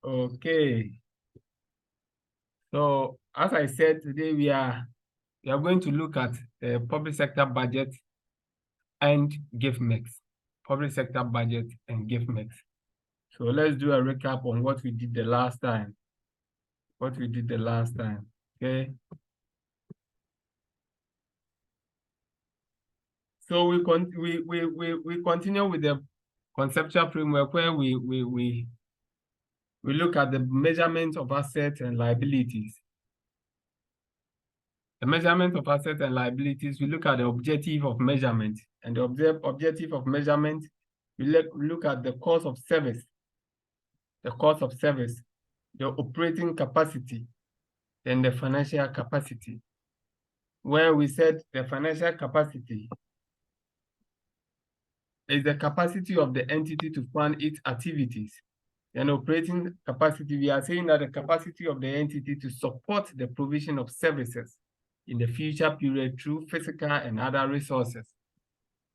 Okay. So as I said, today we are going to look at the public sector budget and gift mix. Public sector budget and gift mix. So let's do a recap on what we did the last time. Okay. So we continue with the conceptual framework where we look at the measurement of assets and liabilities. The measurement of assets and liabilities, we look at the objective of measurement. And the objective of measurement, we look at the cost of service, the operating capacity, and the financial capacity. Where we said the financial capacity is the capacity of the entity to fund its activities. And operating capacity, we are saying that the capacity of the entity to support the provision of services in the future period through physical and other resources.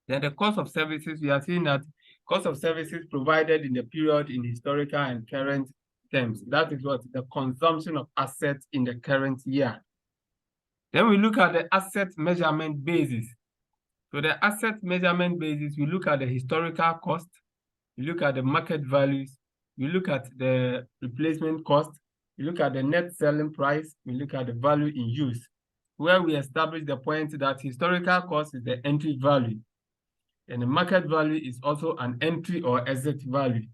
Then the cost of services, we are saying that cost of services provided in the period in historical and current terms. That is what the consumption of assets in the current year. Then we look at the asset measurement basis. So the asset measurement basis, we look at the historical cost, we look at the market values, we look at the replacement cost, we look at the net selling price, we look at the value in use, where we establish the point that historical cost is the entry value, and the market value is also an entry or exit value.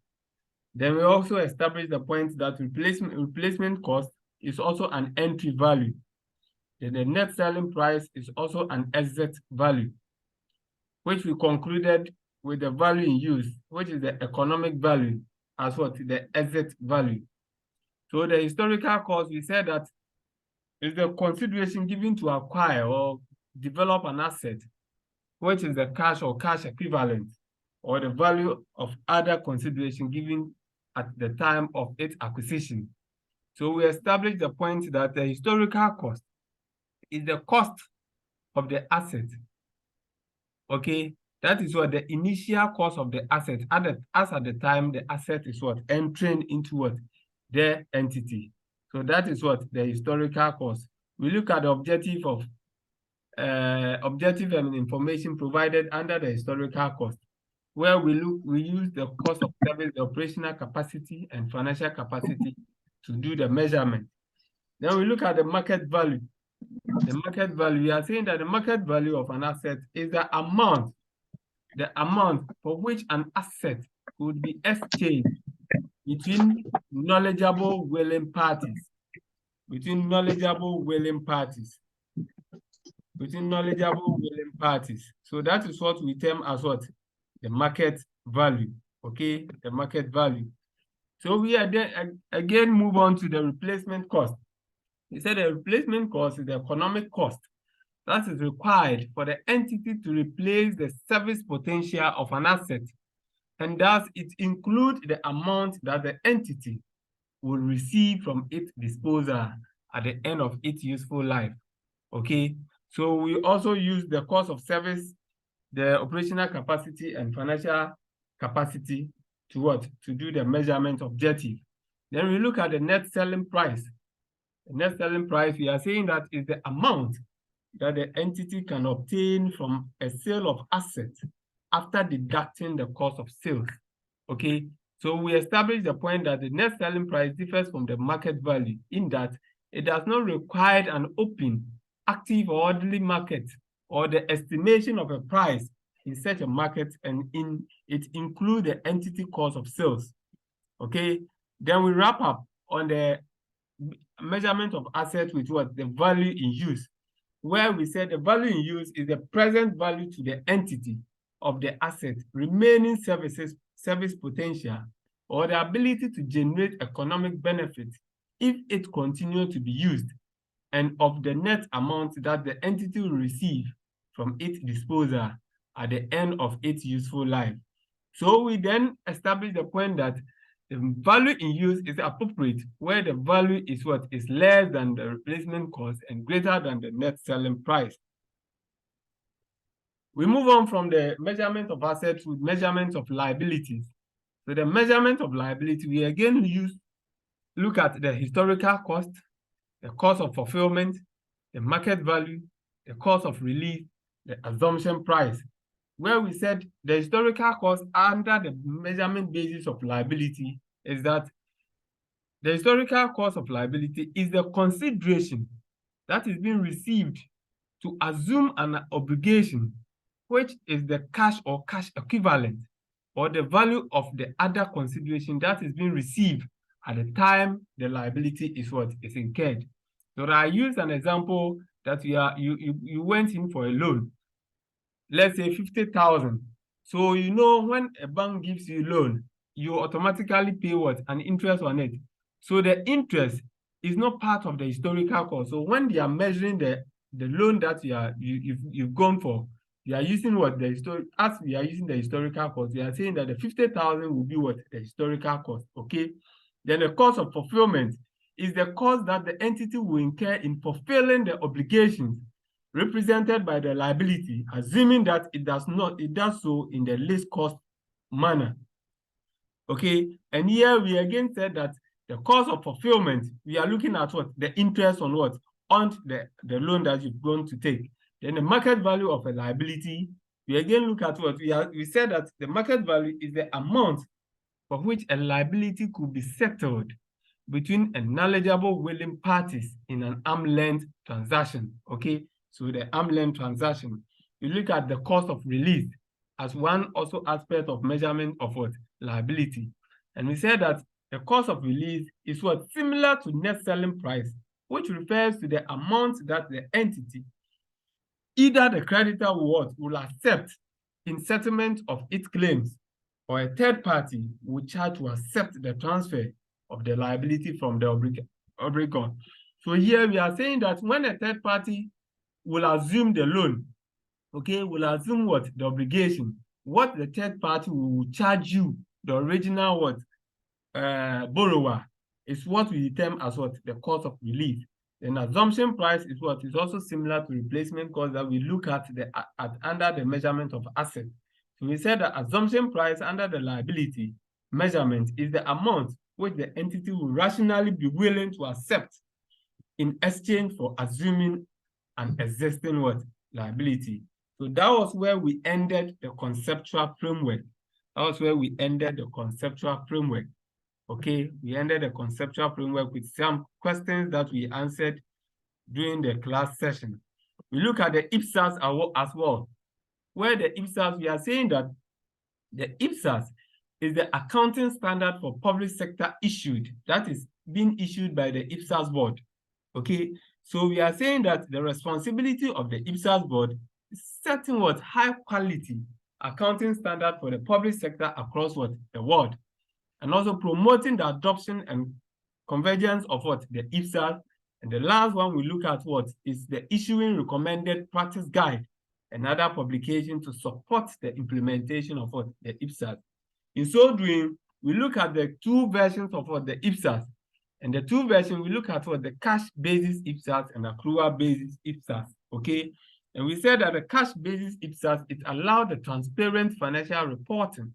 Then we also establish the point that replacement cost is also an entry value. Then the net selling price is also an exit value, which we concluded with the value in use, which is the economic value, as what the exit value. So the historical cost, we said that is the consideration given to acquire or develop an asset, which is the cash or cash equivalent, or the value of other consideration given at the time of its acquisition. So we established the point that the historical cost is the cost of the asset. Okay, that is what the initial cost of the asset, as at the time the asset is what entering into what the entity. So that is what the historical cost. We look at the objective and information provided under the historical cost, where we use the cost of service, the operational capacity and financial capacity to do the measurement. Then we look at the market value. The market value, we are saying that the market value of an asset is the amount for which an asset could be exchanged between knowledgeable willing parties. So that is what we term as what? The market value. Okay, the market value. So we are then again move on to the replacement cost. We said the replacement cost is the economic cost that is required for the entity to replace the service potential of an asset, and thus it includes the amount that the entity will receive from its disposal at the end of its useful life. Okay, so we also use the cost of service, the operational capacity and financial capacity to do the measurement objective. Then we look at the net selling price. The net selling price, we are saying that is the amount that the entity can obtain from a sale of assets after deducting the cost of sales. Okay, so we established the point that the net selling price differs from the market value in that it does not require an open, active or orderly market or the estimation of a price in such a market, and it includes the entity cost of sales. Okay, then we wrap up on the measurement of assets with what? The value in use, where we said the value in use is the present value to the entity of the asset, remaining service potential, or the ability to generate economic benefit if it continues to be used, and of the net amount that the entity will receive from its disposal at the end of its useful life. So we then establish the point that the value in use is appropriate where the value is what is less than the replacement cost and greater than the net selling price. We move on from the measurement of assets with measurement of liabilities. So the measurement of liability, we again use look at the historical cost, the cost of fulfillment, the market value, the cost of release, the assumption price, where we said the historical cost under the measurement basis of liability is that the historical cost of liability is the consideration that is being received to assume an obligation, which is the cash or cash equivalent, or the value of the other consideration that is being received at the time the liability is what is incurred. So I use an example that you went in for a loan, let's say 50,000. So you know when a bank gives you a loan, you automatically pay what? An interest on it. So the interest is not part of the historical cost. So when they are measuring the loan that you've gone for, you are using what the as we are using the historical cost, we are saying that the 50,000 will be what the historical cost. Okay. Then the cost of fulfillment is the cost that the entity will incur in fulfilling the obligations represented by the liability, assuming that it does so in the least cost manner. Okay, and here we again said that the cost of fulfillment, we are looking at what? The interest on what? On the loan that you're going to take. Then the market value of a liability, we again look at what? We said that the market value is the amount for which a liability could be settled between a knowledgeable willing parties in an arm's length transaction. Okay, so the arm's length transaction. We look at the cost of release as one also aspect of measurement of what? Liability. And we said that the cost of release is what? Similar to net selling price, which refers to the amount that the entity, either the creditor will accept in settlement of its claims, or a third party will charge to accept the transfer of the liability from the obligor. So here we are saying that when a third party will assume the loan, okay, will assume what? The obligation. What the third party will charge you, the original what? Borrower, is what we term as what? The cost of release. Then assumption price is what? Is also similar to replacement cost that we look at under the measurement of asset. So we said that assumption price under the liability measurement is the amount which the entity will rationally be willing to accept in exchange for assuming an existing what? Liability. So that was where we ended the conceptual framework. That was where we ended the conceptual framework. Okay, we ended the conceptual framework with some questions that we answered during the class session. We look at the IPSAS as well, where the IPSAS, we are saying that the IPSAS is the accounting standard for public sector issued, that is being issued by the IPSAS board. Okay, so we are saying that the responsibility of the IPSAS board is setting what? High quality accounting standard for the public sector across what? The world, and also promoting the adoption and convergence of what? The IPSAS. And the last one we look at what? Is the issuing recommended practice guide and other publication to support the implementation of what? The IPSAS. In so doing, we look at the two versions of what? The IPSAS. And the two versions, we look at what? The cash basis IPSAS and accrual basis IPSAS. Okay. And we said that the cash basis IPSAS, it allowed the transparent financial reporting,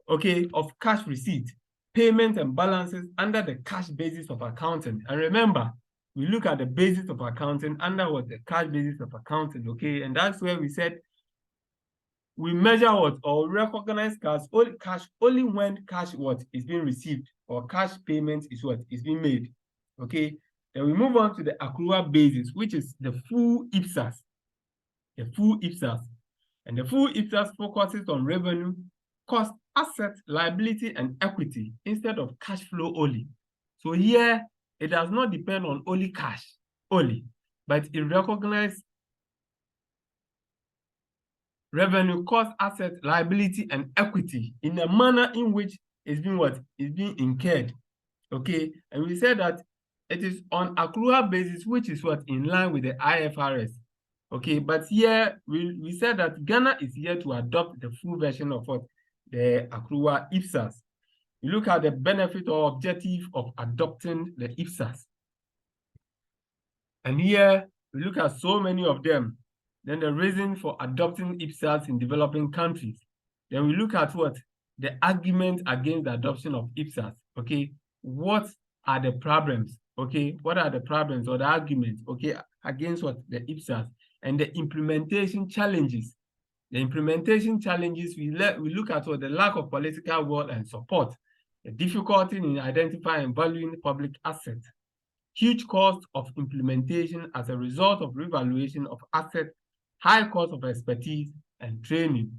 okay, of cash receipt, payments, and balances under the cash basis of accounting. And remember, we look at the basis of accounting under what? The cash basis of accounting, okay? And that's where we said we measure what? Or recognize cash only when cash what? Is being received, or cash payment is what? Is being made, okay? Then we move on to the accrual basis, which is the full IPSAS. The full IPSAS. And the full IPSAS focuses on revenue, cost, asset, liability, and equity instead of cash flow only. So here, it does not depend on only cash only, but it recognizes revenue, cost, asset, liability, and equity in a manner in which it's being what? Is being incurred. Okay, and we said that it is on accrual basis, which is what? In line with the IFRS. Okay, but here we said that Ghana is here to adopt the full version of what? The accrual IPSAS. You look at the benefit or objective of adopting the IPSAS. And here we look at so many of them. Then the reason for adopting IPSAS in developing countries. Then we look at what? The argument against the adoption of IPSAS. Okay, what are the problems, okay? What are the problems or the arguments, okay, against what the IPSAS, and the implementation challenges. The implementation challenges, we look at what the lack of political will and support, the difficulty in identifying and valuing public assets, huge cost of implementation as a result of revaluation of assets, high cost of expertise and training.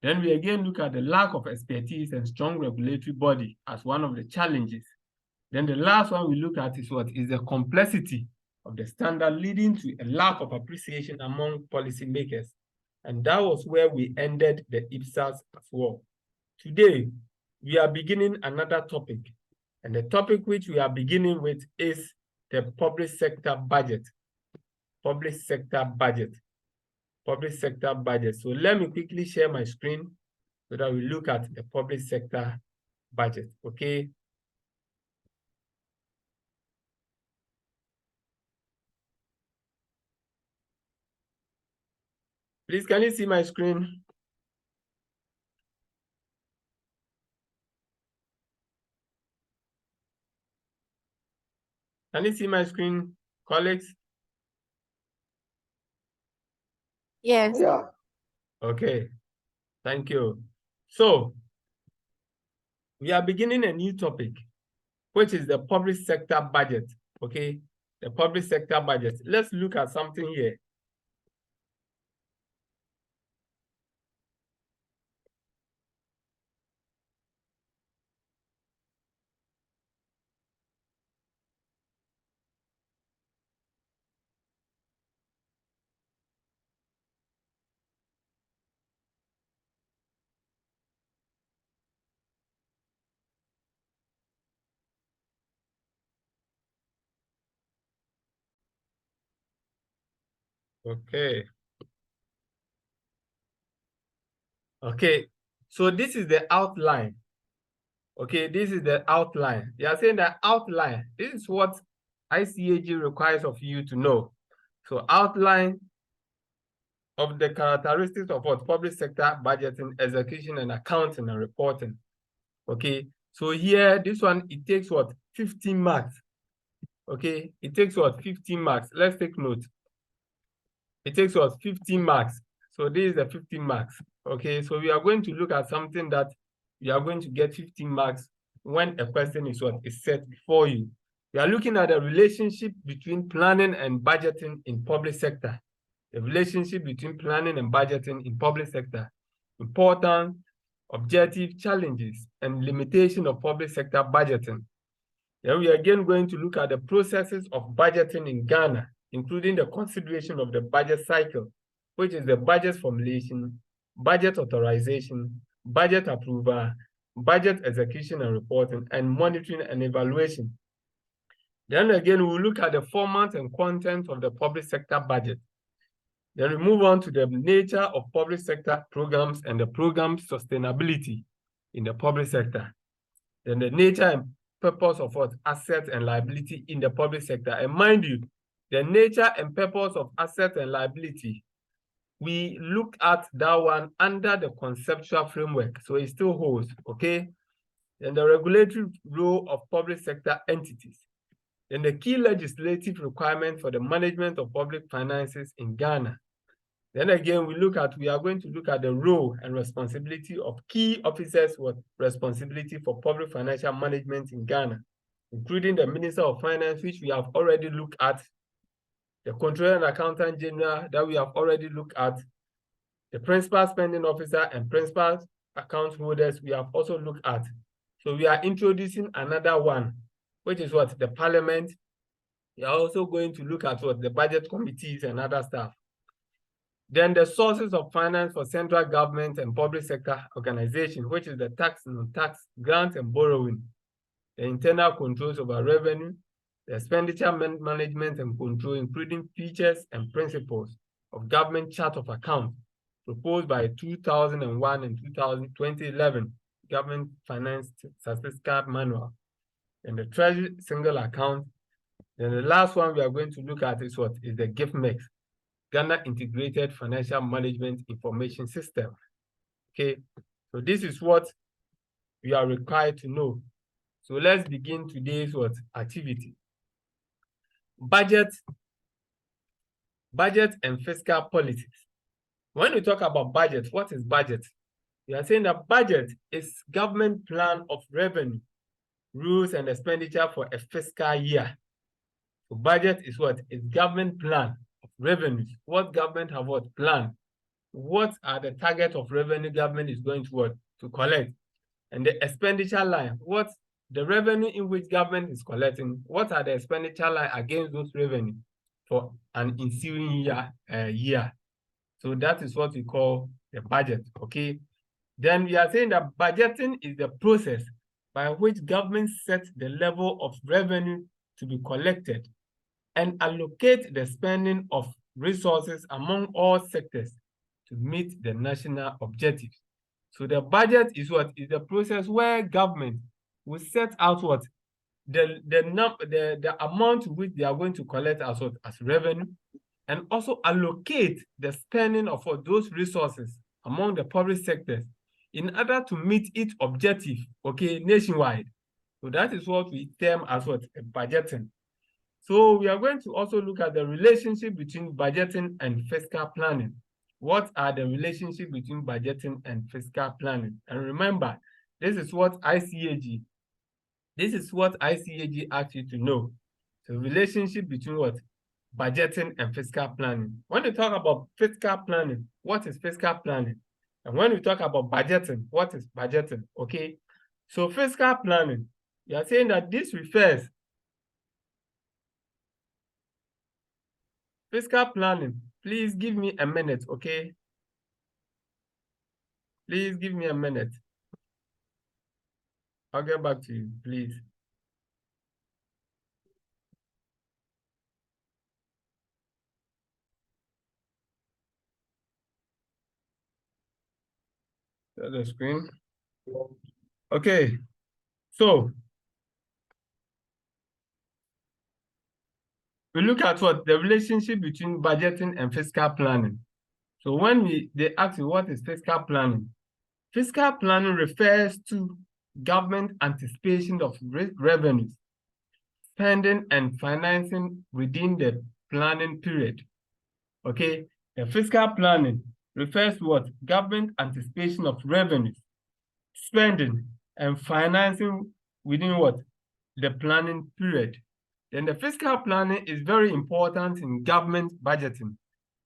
Then we again look at the lack of expertise and strong regulatory body as one of the challenges. Then the last one we look at is what is the complexity of the standard, leading to a lack of appreciation among policymakers. And that was where we ended the IPSAS as well. Today, we are beginning another topic. And the topic which we are beginning with is the public sector budget. Public sector budget. Public sector budget. So let me quickly share my screen so that we look at the public sector budget, okay? Please, can you see my screen? Can you see my screen, colleagues? Yes. Yeah. Okay, thank you. So, we are beginning a new topic, which is the public sector budget, okay? The public sector budget. Let's look at something here. Okay. Okay, so this is the outline. Okay, this is the outline. They are saying that outline, this is what ICAG requires of you to know. So outline of the characteristics of what public sector budgeting, execution, and accounting and reporting. Okay, so here, this one, it takes what? 15 marks. Okay, it takes what? 15 marks. Let's take note. It takes what? 15 marks. So this is the 15 marks. Okay, so we are going to look at something that you are going to get 15 marks when a question is what is set before you. We are looking at the relationship between planning and budgeting in public sector. The relationship between planning and budgeting in public sector. Important, objective, challenges, and limitation of public sector budgeting. Then we are again going to look at the processes of budgeting in Ghana, including the consideration of the budget cycle, which is the budget formulation, budget authorization, budget approval, budget execution and reporting, and monitoring and evaluation. Then again, we'll look at the format and content of the public sector budget. Then we move on to the nature of public sector programs and the program sustainability in the public sector. Then the nature and purpose of what assets and liability in the public sector. And mind you, the nature and purpose of assets and liability, we look at that one under the conceptual framework. So it still holds, okay? Then the regulatory role of public sector entities. Then the key legislative requirement for the management of public finances in Ghana. Then again, we are going to look at the role and responsibility of key officers with responsibility for public financial management in Ghana, including the Minister of Finance, which we have already looked at, the Controller and Accountant General that we have already looked at, the Principal Spending Officer and Principal Account Holders we have also looked at. So we are introducing another one, which is what? The Parliament. We are also going to look at what? The budget committees and other stuff. Then the sources of finance for central government and public sector organization, which is the tax, non-tax, grant and borrowing, the internal controls over revenue, the expenditure management and control, including features and principles of government chart of account proposed by 2001 and 2011 Government Finance Statistical Manual, and the Treasury single account. Then the last one we are going to look at is what? Is the GIFMEX, Ghana Integrated Financial Management Information System. Okay, so this is what we are required to know. So let's begin today's activity. Budget and fiscal policies. When we talk about budget, what is budget? We are saying that budget is government plan of revenue, rules and expenditure for a fiscal year. So budget is what? It's government plan of revenues. What government have what plan? What are the target of revenue government is going to what? To collect. And the expenditure line, what the revenue in which government is collecting, what are the expenditure line against those revenue for an ensuing year. So that is what we call the budget, okay? Then we are saying that budgeting is the process by which government sets the level of revenue to be collected and allocate the spending of resources among all sectors to meet the national objectives. So the budget is what? Is the process where government will set out what? The amount which they are going to collect as what? As revenue, and also allocate the spending of those resources among the public sectors in order to meet its objective, okay, nationwide. So that is what we term as what? Budgeting. So we are going to also look at the relationship between budgeting and fiscal planning. What are the relationship between budgeting and fiscal planning? And remember, this is what ICAG asks you to know. The relationship between what? Budgeting and fiscal planning. When we talk about fiscal planning, what is fiscal planning? And when we talk about budgeting, what is budgeting? Okay. So fiscal planning, you are saying that this refers fiscal planning. Please give me a minute, okay? Please give me a minute. I'll get back to you, please. Share the screen. Okay, so we look at what? The relationship between budgeting and fiscal planning. So when they ask you what is fiscal planning refers to government anticipation of revenues, spending and financing within the planning period. Okay, the fiscal planning refers to what? Government anticipation of revenues, spending and financing within what? The planning period. Then the fiscal planning is very important in government budgeting,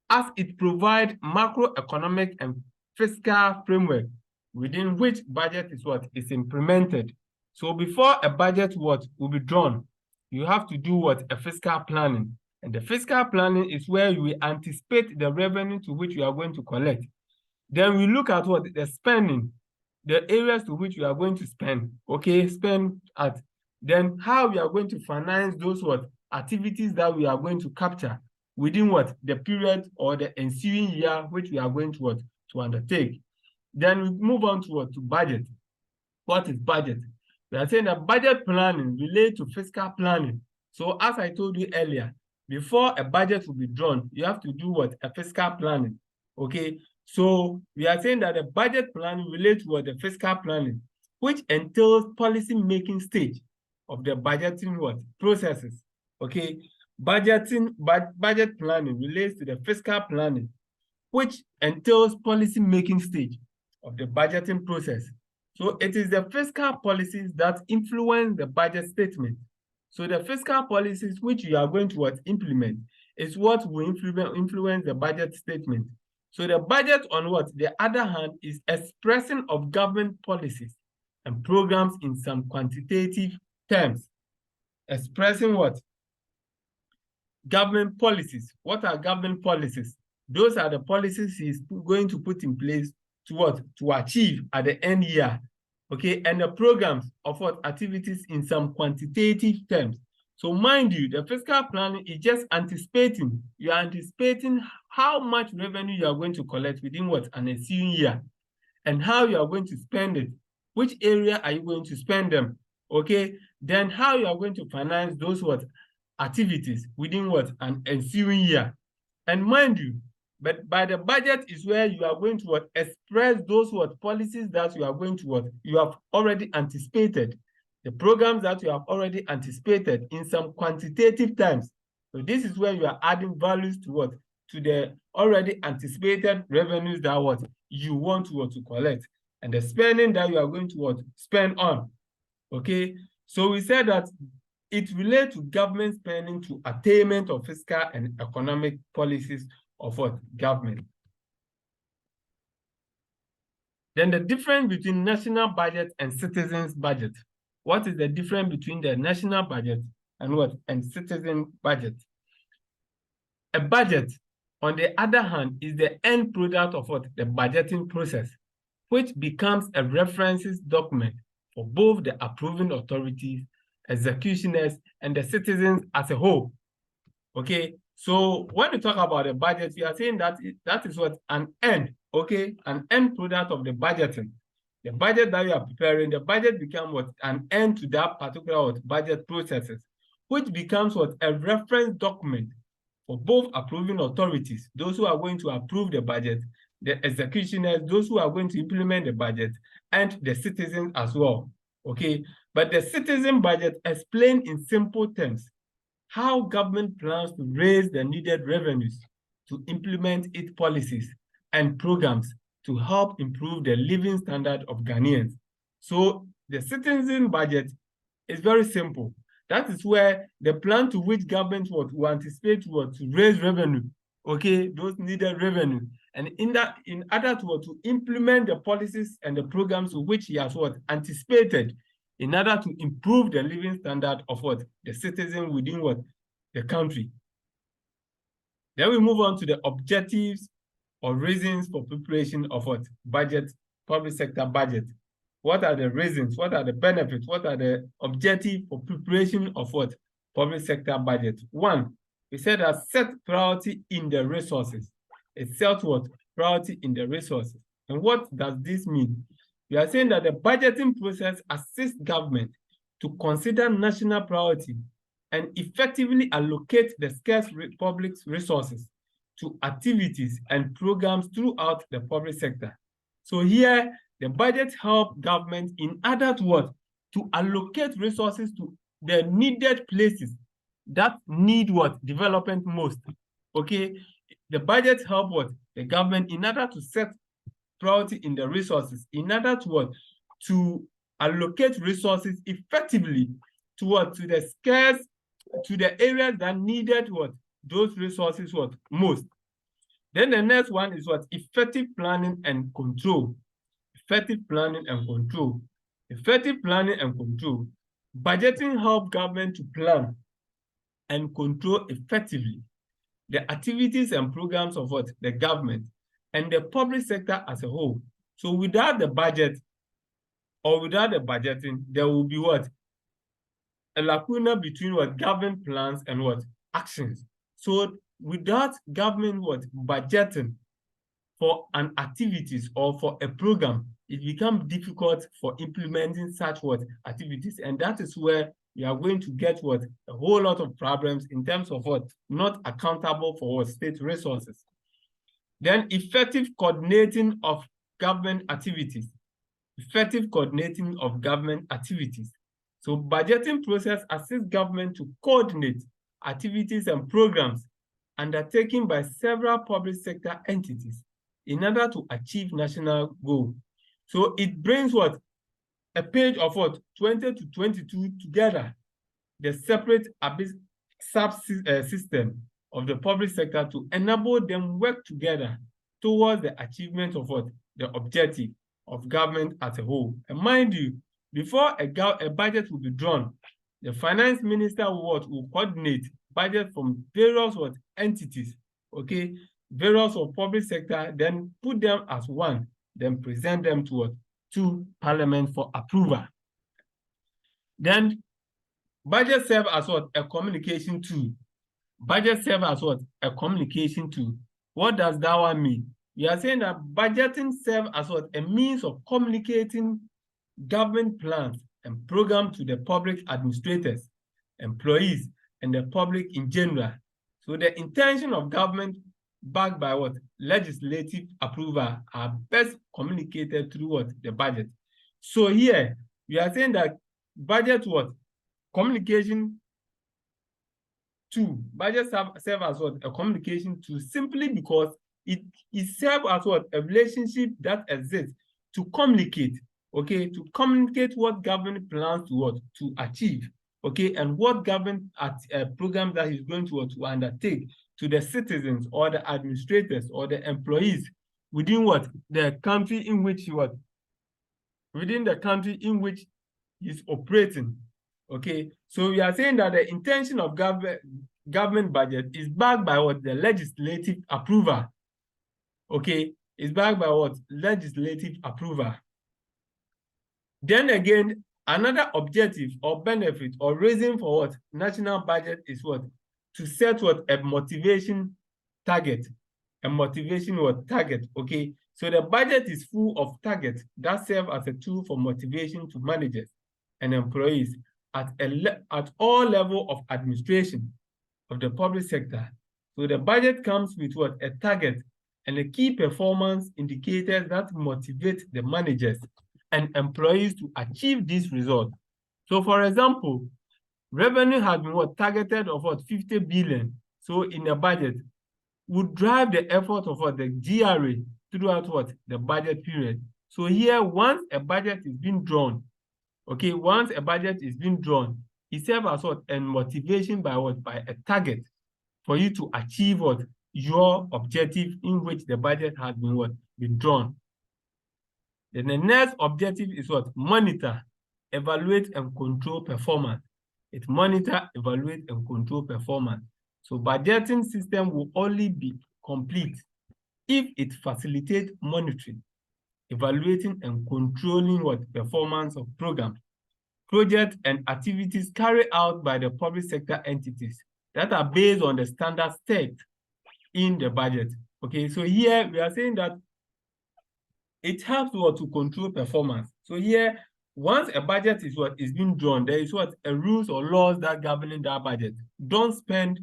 as it provides macroeconomic and fiscal framework within which budget is what? Is implemented. So before a budget will be drawn, you have to do what? A fiscal planning. And the fiscal planning is where you will anticipate the revenue to which you are going to collect. Then we look at what? The spending, the areas to which we are going to spend, okay, spend at. Then how we are going to finance those what? Activities that we are going to capture within what? The period or the ensuing year which we are going to what? To undertake. Then we move on to what? To budget. What is budget? We are saying that budget planning relates to fiscal planning. So as I told you earlier, before a budget will be drawn, you have to do what? A fiscal planning, okay? So we are saying that the budget planning relates to what? The fiscal planning, which entails policy making stage of the budgeting what? Processes, okay? Budget planning relates to the fiscal planning, which entails policy making stage of the budgeting process. So it is the fiscal policies that influence the budget statement. So the fiscal policies which you are going to implement is what will influence the budget statement. So the budget, on the other hand, is expressing of government policies and programs in some quantitative terms. Expressing what? Government policies. What are government policies? Those are the policies he's going to put in place to what? To achieve at the end year. Okay, and the programs of what? Activities in some quantitative terms. So mind you, the fiscal planning is just anticipating. You are anticipating how much revenue you are going to collect within what? An ensuing year, and how you are going to spend it. Which area are you going to spend them? Okay, then how you are going to finance those what? Activities within what? An ensuing year. And mind you, but by the budget is where you are going to what? Express those what? Policies that you are going to what? You have already anticipated. the programs that you have already anticipated in some quantitative terms. So this is where you are adding values to what? To the already anticipated revenues that what you want to collect, and the spending that you are going to spend on. Okay, so we said that it relates to government spending to attainment of fiscal and economic policies of what? Government. Then the difference between national budget and citizens' budget. What is the difference between the national budget and what? And citizen budget? A budget, on the other hand, is the end product of what? The budgeting process, which becomes a references document for both the approving authorities, executioners, and the citizens as a whole. Okay, so when we talk about the budget, we are saying that that is what? An end, okay? An end product of the budgeting. The budget that you are preparing, the budget becomes what? An end to that particular budget processes, which becomes what? A reference document for both approving authorities, those who are going to approve the budget, the executioners, those who are going to implement the budget, and the citizens as well, okay? But the citizen budget explains in simple terms how government plans to raise the needed revenues to implement its policies and programs to help improve the living standard of Ghanaians. So the citizen budget is very simple. That is where the plan to which government will anticipate to raise revenue, okay, those needed revenue, and in order to implement the policies and the programs which he has anticipated in order to improve the living standard of the citizen within the country. Then we move on to the objectives or reasons for preparation of budget, public sector budget. What are the reasons? What are the benefits? What are the objectives for preparation of public sector budget? One, we said that set priority in the resources. It set priority in the resources. And what does this mean? We are saying that the budgeting process assists government to consider national priority and effectively allocate the scarce public resources to activities and programs throughout the public sector. So here, the budget helps government in order to allocate resources to the needed places that need development most. Okay, the budget helps the government in order to set priority in the resources, in order to allocate resources effectively to the scarce, to the areas that needed those resources most. Then the next one is effective planning and control. Effective planning and control. Effective planning and control. Budgeting helps government to plan and control effectively the activities and programs of the government and the public sector as a whole. So without the budget or without the budgeting, there will be a lacuna between government plans and actions. So without government budgeting for an activities or for a program, it becomes difficult for implementing such activities. And that is where you are going to get a whole lot of problems in terms of not accountable for state resources. Then effective coordinating of government activities. Effective coordinating of government activities. So budgeting process assists government to coordinate activities and programs undertaken by several public sector entities in order to achieve national goals. So it brings a page of 20 to 22 together, the separate system of the public sector to enable them work together towards the achievement of the objective of government as a whole. And mind you, before a budget will be drawn, the finance minister will coordinate budget from various entities, okay, various public sector, then put them as one, then present them to Parliament for approval. Then budget serves as a communication tool. Budget serves as a communication tool. What does that one mean? We are saying that budgeting serves as a means of communicating government plans and programs to the public administrators, employees, and the public in general. So the intention of government backed by legislative approval are best communicated through the budget. So here we are saying that budget what? Communication tool. Budget serve as what? A communication tool, simply because it serves as what? A relationship that exists to communicate, okay, to communicate what government plans to what? To achieve, okay, and what government program that is going to undertake to the citizens or the administrators or the employees within what? The country in which what? Within the country in which is operating. Okay, so we are saying that the intention of government budget is backed by what? The legislative approval. Okay, it's backed by what? Legislative approval. Then again, another objective or benefit or reason for what? National budget is what? To set what? A motivation target. A motivation what? Target. Okay, so the budget is full of targets that serve as a tool for motivation to managers and employees at all levels of administration of the public sector. So the budget comes with what? A target and a key performance indicators that motivate the managers and employees to achieve this result. So for example, revenue has been what? Targeted of what? 50 billion. So in a budget would drive the effort of what? The GRA throughout what? The budget period. So here, once a budget is being drawn, okay, once a budget is being drawn, it serves as what? A motivation by what? By a target for you to achieve what? Your objective in which the budget has been what? Been drawn. Then the next objective is what? Monitor, evaluate, and control performance. It monitor, evaluate, and control performance. So budgeting system will only be complete if it facilitates monitoring, evaluating, and controlling what? Performance of programs, projects, and activities carried out by the public sector entities that are based on the standards set in the budget. Okay, so here we are saying that it helps what? To control performance. So here, once a budget is what? Is being drawn, there is what? A rules or laws that governing that budget. Don't spend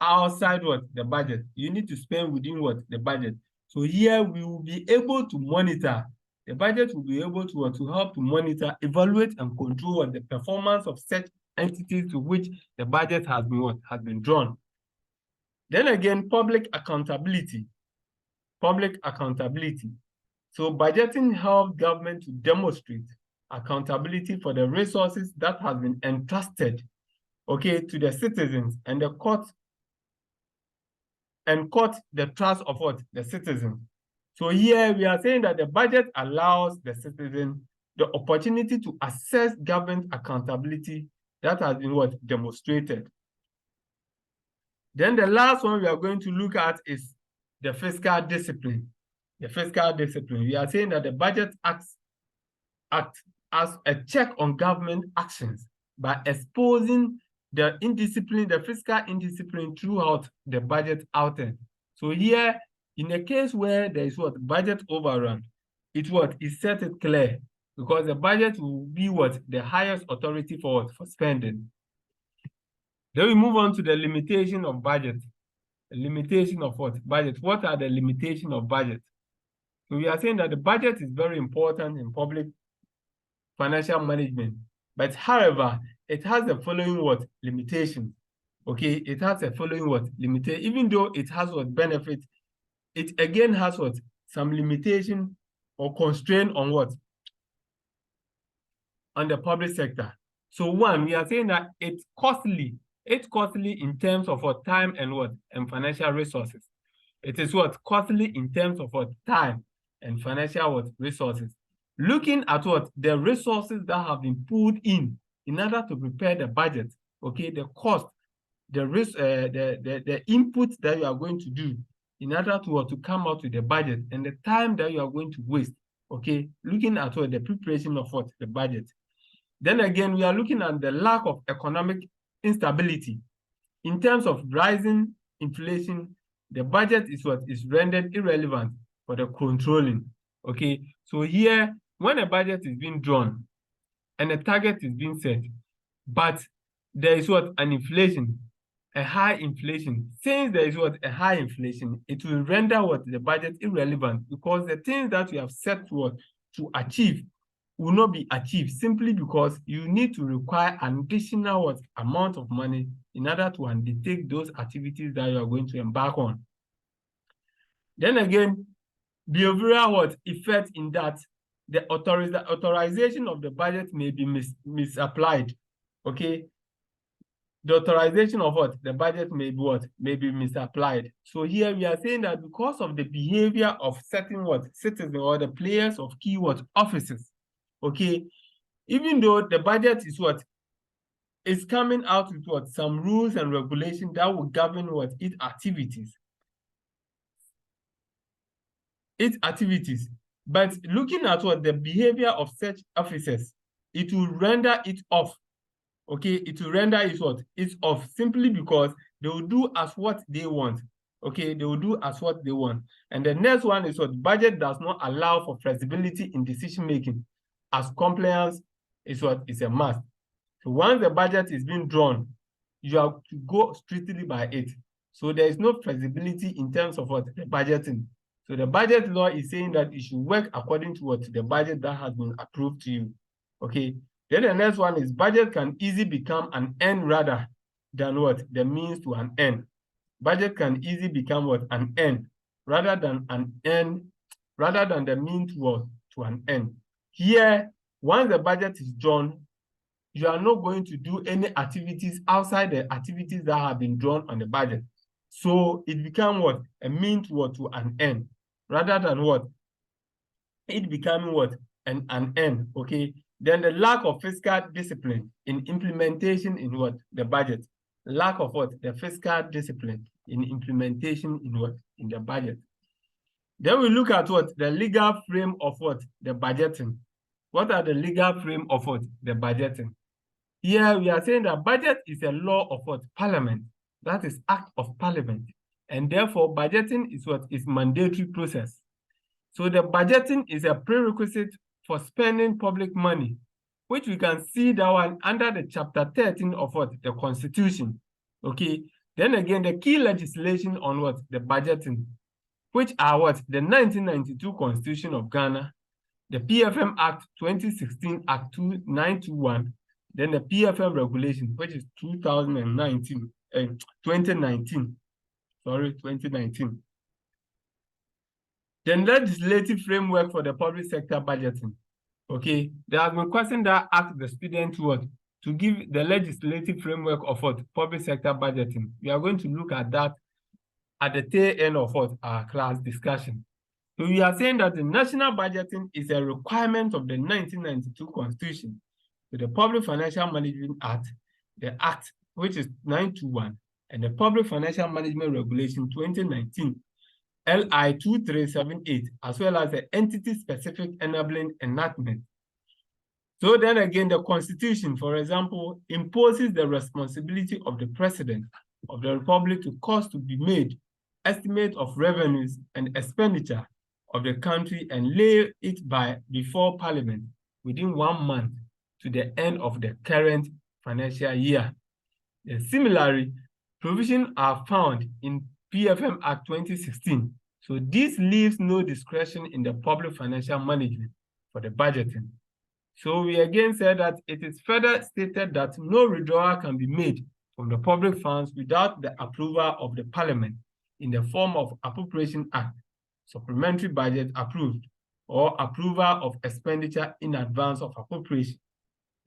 outside what? The budget. You need to spend within what? The budget. So here we will be able to monitor. The budget will be able to help to monitor, evaluate, and control what? The performance of such entities to which the budget has been what? Has been drawn. Then again, public accountability. Public accountability. So budgeting helps government to demonstrate accountability for the resources that has been entrusted, okay, to the citizens, and the court the trust of what? The citizens. So here we are saying that the budget allows the citizen the opportunity to assess government accountability that has been what? Demonstrated. Then the last one we are going to look at is the fiscal discipline. The fiscal discipline. We are saying that the budget acts as a check on government actions by exposing the indiscipline, the fiscal indiscipline throughout the budget outing. So here, in a case where there is what? Budget overrun, it what? Is set it clear, because the budget will be what? The highest authority for what? For spending. Then we move on to the limitation of budget. The limitation of what? Budget. What are the limitations of budget? So we are saying that the budget is very important in public financial management, but however, it has the following what? Limitations. Okay, it has the following what? Limitation. Even though it has what? Benefit, it again has what? Some limitation or constraint on what? On the public sector. So one, we are saying that it's costly. It's costly in terms of what? Time and what? And financial resources. It is what? Costly in terms of what? Time and financial what? Resources. Looking at what? The resources that have been put in order to prepare the budget, okay, the cost, the risk, the input that you are going to do in order to come out with the budget, and the time that you are going to waste, okay, looking at what? The preparation of what? The budget. Then again, we are looking at the lack of economic instability. In terms of rising inflation, the budget is what? Is rendered irrelevant for the controlling. Okay, so here, when a budget is being drawn and a target is being set, but there is what? An inflation, a high inflation. Since there is what? A high inflation, it will render what? The budget irrelevant, because the things that we have set to achieve will not be achieved simply because you need to require an additional amount of money in order to undertake those activities that you are going to embark on. Then again, behavioral effect in that the authorization of the budget may be misapplied. Okay. The authorization of the budget may be misapplied. So here we are saying that because of the behavior of certain citizens or the players of key offices, okay, even though the budget is coming out with some rules and regulations that will govern its activities. But looking at the behavior of such officers, it will render it off. Okay, it will render it it's off simply because they will do as what they want. Okay, they will do as what they want. And the next one is budget does not allow for flexibility in decision making, as compliance is a must. So once the budget is being drawn, you have to go strictly by it. So there is no flexibility in terms of the budgeting. So the budget law is saying that you should work according to the budget that has been approved to you. Okay. Then the next one is budget can easily become an end rather than the means to an end. Budget can easily become an end rather than the means to an end. Here, once the budget is drawn, you are not going to do any activities outside the activities that have been drawn on the budget. So it becomes a means to an end rather than it becoming an end. Okay. Then the lack of fiscal discipline in implementation in the budget. Lack of the fiscal discipline in implementation in the budget. Then we look at the legal frame of the budgeting. What are the legal frame of the budgeting? Here we are saying that budget is a law of Parliament. That is Act of Parliament. And therefore budgeting is mandatory process. So the budgeting is a prerequisite for spending public money, which we can see that one under the chapter 13 of the Constitution. Okay. Then again, the key legislation on the budgeting, which are the 1992 Constitution of Ghana, the PFM Act 2016 Act 921, then the PFM regulation, which is 2019. Then legislative framework for the public sector budgeting. Okay, there has been question that asked the student to give the legislative framework of public sector budgeting. We are going to look at that at the tail end of our class discussion. So we are saying that the national budgeting is a requirement of the 1992 Constitution, to the Public Financial Management Act, the Act, which is 921, and the Public Financial Management Regulation 2019, LI 2378, as well as the entity-specific enabling enactment. So then again, the Constitution, for example, imposes the responsibility of the President of the Republic to cause to be made estimate of revenues and expenditure of the country and lay it before Parliament within 1 month to the end of the current financial year. And similarly, provisions are found in PFM Act 2016. So this leaves no discretion in the public financial management for the budgeting. So we again said that it is further stated that no withdrawal can be made from the public funds without the approval of the Parliament in the form of Appropriation Act, supplementary budget approved, or approval of expenditure in advance of appropriation.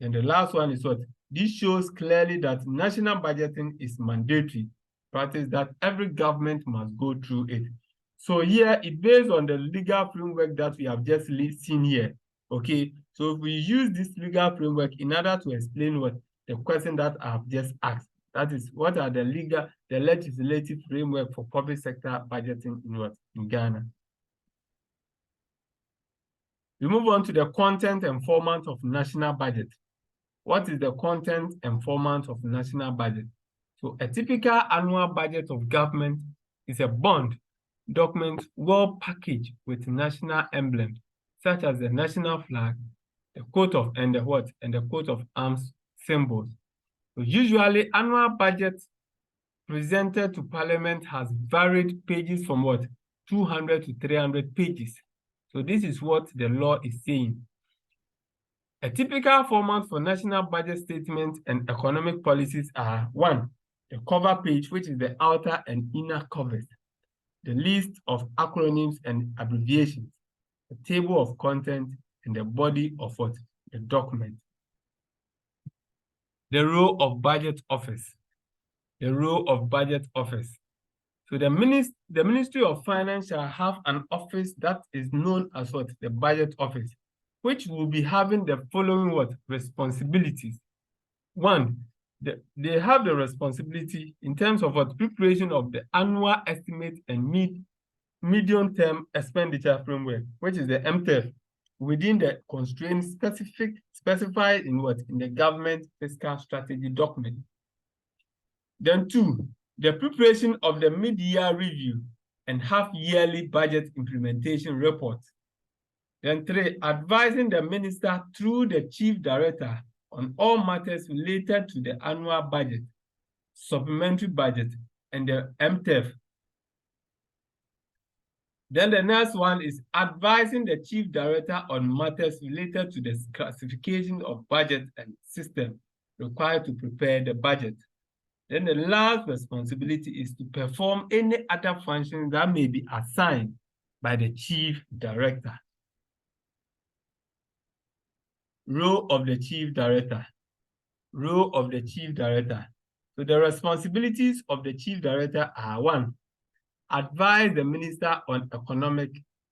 And the last one is this shows clearly that national budgeting is mandatory practice that every government must go through it. So here it based on the legal framework that we have just seen here. Okay, so if we use this legal framework in order to explain the question that I have just asked, that is, what are the legislative framework for public sector budgeting in Ghana? We move on to the content and format of national budget. What is the content and format of national budget? So a typical annual budget of government is a bond document well packaged with national emblems, such as the national flag, the coat of arms symbols. So usually annual budget presented to Parliament has varied pages from 200 to 300 pages. So this is what the law is saying. A typical format for national budget statements and economic policies are: 1, the cover page, which is the outer and inner covers, the list of acronyms and abbreviations, the table of content, and the body of what? The document. The role of budget office. The role of budget office. So the Ministry of Finance shall have an office that is known as what? The budget office, which will be having the following what? Responsibilities. 1, they have the responsibility in terms of what? Preparation of the annual estimate and medium-term expenditure framework, which is the MTEF, within the constraints specified in what? In the government fiscal strategy document. Then 2, the preparation of the mid-year review and half-yearly budget implementation report. Then 3, advising the minister through the chief director on all matters related to the annual budget, supplementary budget, and the MTEF. Then the next one is advising the chief director on matters related to the classification of budget and system required to prepare the budget. Then the last responsibility is to perform any other functions that may be assigned by the chief director. Role of the chief director. Role of the chief director. So the responsibilities of the chief director are: 1, advise the minister on economic,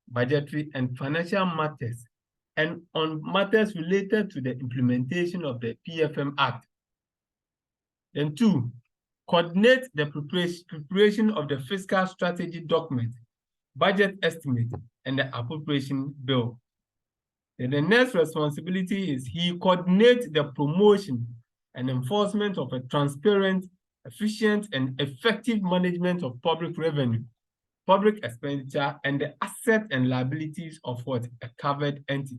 budgetary, and financial matters, and on matters related to the implementation of the PFM Act. Then 2, coordinate the preparation of the fiscal strategy document, budget estimate, and the appropriation bill. Then the next responsibility is he coordinates the promotion and enforcement of a transparent, efficient, and effective management of public revenue, public expenditure, and the assets and liabilities of what? A covered entity.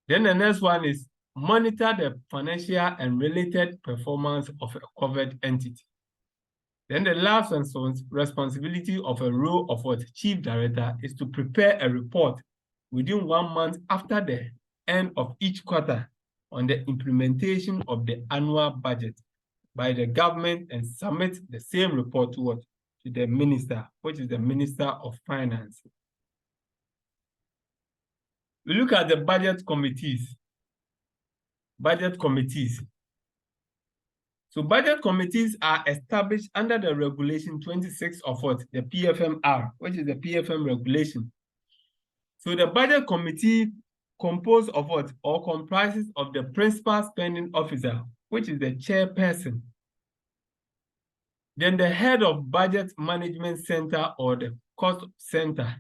Then the next one is monitor the financial and related performance of a covered entity. Then the last responsibility of a role of what? Chief director is to prepare a report within 1 month after the end of each quarter on the implementation of the annual budget by the government and submit the same report to what? To the minister, which is the Minister of Finance. We look at the budget committees. Budget committees. So budget committees are established under the regulation 26 of what? The PFMR, which is the PFM regulation. So the budget committee composed of what? Or comprises of the principal spending officer, which is the chairperson. Then the head of budget management center or the cost center.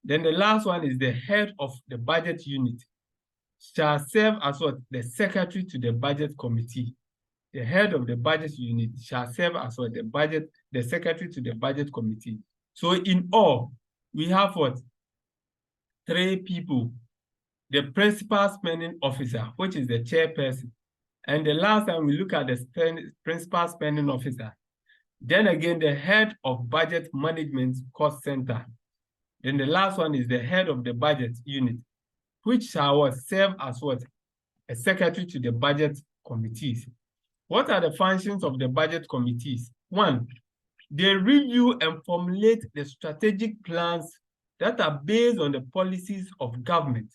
Then the last one is the head of the budget unit, shall serve as what? The secretary to the budget committee. The head of the budget unit shall serve as what? The secretary to the budget committee. So in all, we have what? 3 people. The principal spending officer, which is the chairperson. And the last time we look at the principal spending officer. Then again, the head of budget management cost center. Then the last one is the head of the budget unit, which shall serve as what? A secretary to the budget committees. What are the functions of the budget committees? 1, they review and formulate the strategic plans that are based on the policies of government.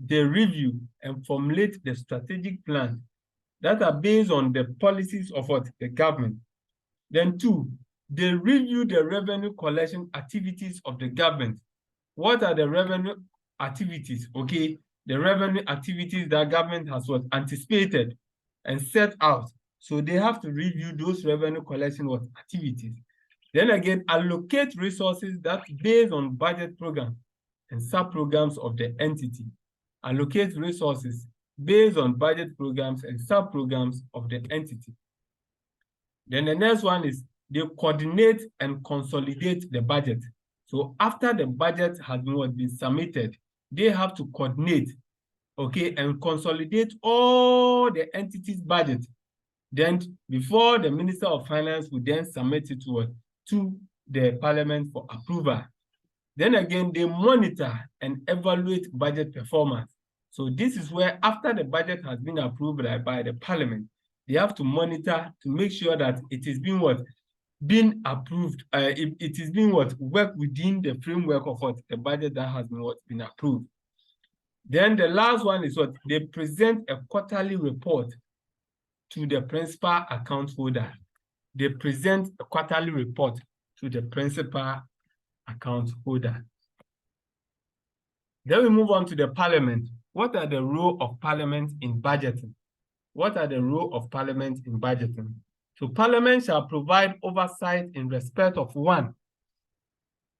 They review and formulate the strategic plans that are based on the policies of what? The government. Then 2, they review the revenue collection activities of the government. What are the revenue activities? Okay, the revenue activities that government has what? Anticipated and set out. So they have to review those revenue collection what? Activities. Then again, allocate resources that based on budget program and sub-programs of the entity. Allocate resources based on budget programs and sub-programs of the entity. Then the next one is they coordinate and consolidate the budget. So after the budget has been submitted, they have to coordinate, okay, and consolidate all the entities' budget. Then before the Minister of Finance would then submit it to the Parliament for approval. Then again, they monitor and evaluate budget performance. So this is where after the budget has been approved by the parliament, they have to monitor to make sure that it is being what? Being approved, it is being what? Work within the framework of what? The budget that has been what? Been approved. Then the last one is what? They present a quarterly report to the principal account holder. They present a quarterly report to the principal account holder. Then we move on to the parliament. What are the role of parliament in budgeting? What are the role of parliament in budgeting? So parliament shall provide oversight in respect of one,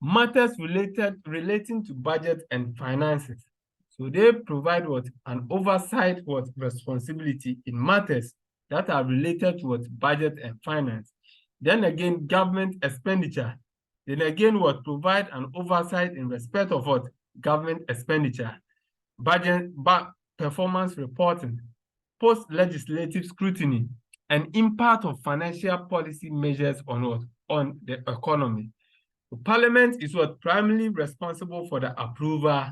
matters relating to budget and finances. So they provide what? An oversight what? Responsibility in matters that are related to what? Budget and finance. Then again, government expenditure. Then again, what? Provide an oversight in respect of what? Government expenditure. Budget, performance reporting, post-legislative scrutiny, and impact of financial policy measures on what? On the economy. The parliament is what? Primarily responsible for the approval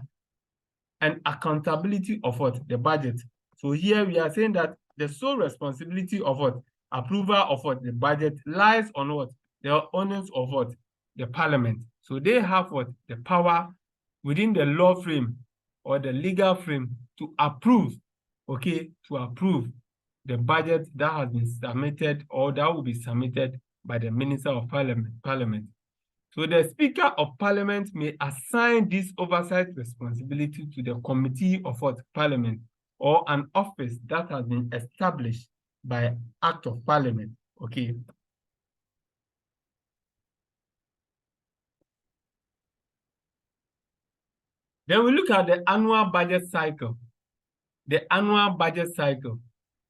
and accountability of what? The budget. So here we are saying that the sole responsibility of what? Approval of what? The budget lies on what? The owners of what? The parliament. So they have what? The power within the law frame or the legal frame to approve, okay, to approve the budget that has been submitted or that will be submitted by the Minister of Parliament. So the Speaker of Parliament may assign this oversight responsibility to the Committee of what? Parliament, or an office that has been established by Act of Parliament, okay? Then we look at the annual budget cycle. The annual budget cycle.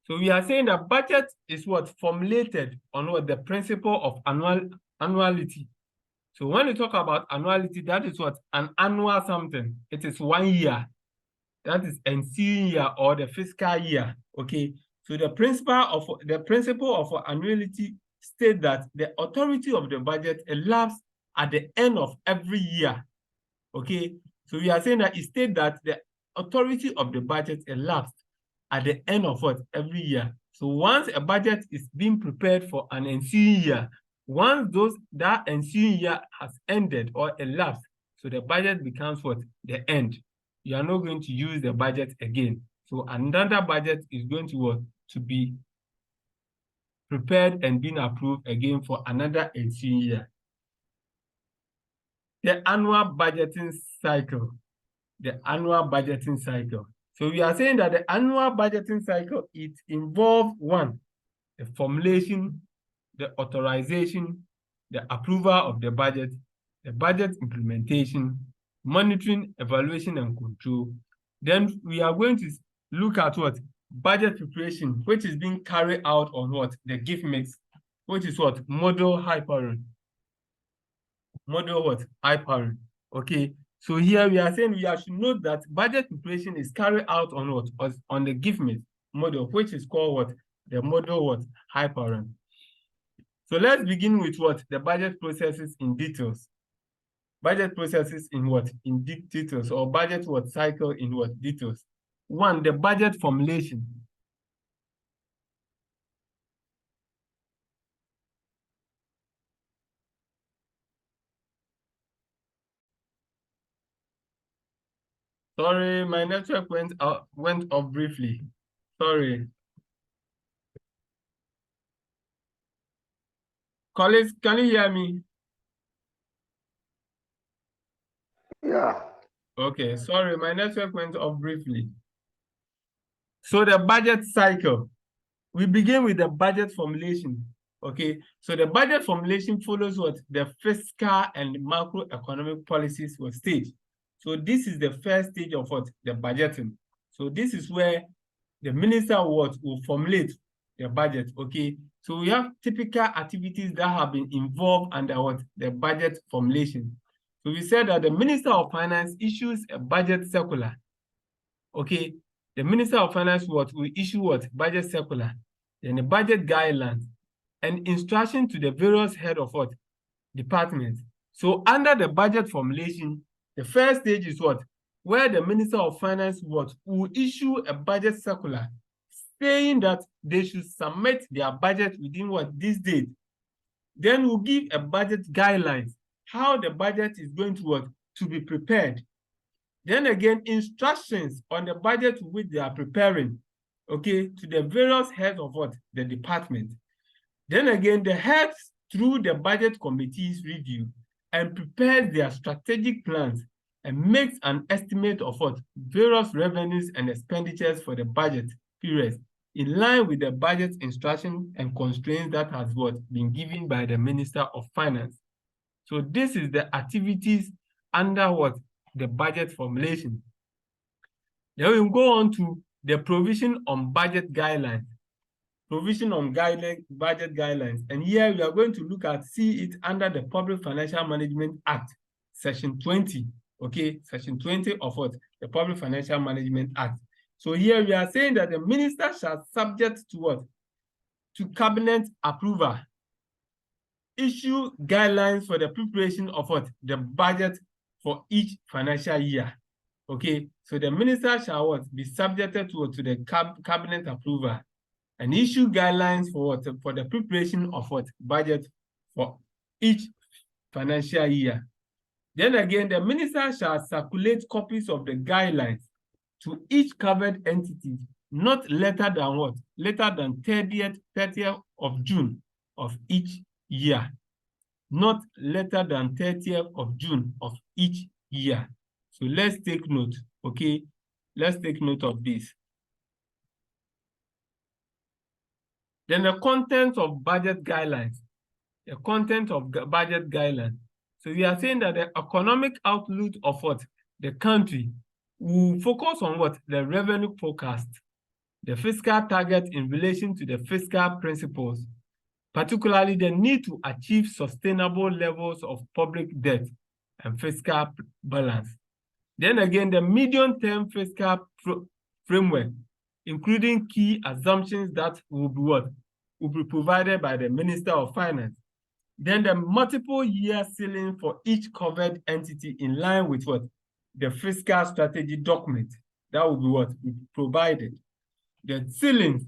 So we are saying that budget is what? Formulated on what? The principle of annuality. So when we talk about annuality, that is what? An annual something. It is 1 year. That is ensuing year or the fiscal year. Okay. So the principle of annuality states that the authority of the budget elapses at the end of every year. Okay. So we are saying that it states that the authority of the budget elapsed at the end of what? Every year. So once a budget is being prepared for an ensuing year, once that ensuing year has ended or elapsed, so the budget becomes what? The end. You are not going to use the budget again. So another budget is going to what? To be prepared and being approved again for another ensuing year. The annual budgeting cycle. The annual budgeting cycle. So we are saying that the annual budgeting cycle, it involves one, the formulation, the authorization, the approval of the budget implementation, monitoring, evaluation, and control. Then we are going to look at what? Budget preparation, which is being carried out on what? The gift mix, which is what? Model Hi-Parent. Model what? Hi-Parent. Okay. So here we are saying we should note that budget preparation is carried out on what? On the gift mix model, which is called what? The model what? Hi-Parent. So let's begin with what? The budget processes in details. Budget processes in what? In details, or budget what? Cycle in what? Details. One, the budget formulation. Sorry, my network went off briefly. Sorry. Colleagues, can you hear me? Yeah. Okay, sorry, my network went off briefly. So the budget cycle, we begin with the budget formulation. Okay, so the budget formulation follows what? The fiscal and macroeconomic policies were staged. So this is the first stage of what? The budgeting. So this is where the minister will formulate the budget. Okay, so we have typical activities that have been involved under what? The budget formulation. So we said that the Minister of Finance issues a budget circular. Okay, the Minister of Finance will issue what? Budget circular, then the budget guidelines, and instruction to the various head of what? Departments. So under the budget formulation, the first stage is what? Where the Minister of Finance will issue a budget circular saying that they should submit their budget within this date. Then we'll give a budget guidelines, how the budget is going to be prepared. Then again, instructions on the budget which they are preparing, okay, to the various heads of the department. Then again, the heads through the budget committees review and prepare their strategic plans and makes an estimate of various revenues and expenditures for the budget period in line with the budget instruction and constraints that has been given by the Minister of Finance. So this is the activities under the budget formulation. Then we'll go on to the provision on budget guidelines. Provision on budget guidelines. And here we are going to see it under the Public Financial Management Act, Section 20. Okay, Section 20 of the Public Financial Management Act. So here we are saying that the minister shall subject to to cabinet approval, issue guidelines for the preparation of the budget for each financial year. Okay, so the minister shall be subjected to the cabinet approval and issue guidelines for the preparation of budget for each financial year. Then again, the minister shall circulate copies of the guidelines to each covered entity, not later than later than 30th of June of each year. Not later than 30th of June of each year. So let's take note, okay? Let's take note of this. Then the content of budget guidelines. The content of budget guidelines. So we are saying that the economic outlook of the country will focus on the revenue forecast, the fiscal target in relation to the fiscal principles, particularly the need to achieve sustainable levels of public debt and fiscal balance. Then again, the medium-term fiscal framework, including key assumptions that will be provided by the Minister of Finance. Then the multiple year ceiling for each covered entity in line with the fiscal strategy document that will be provided. The ceilings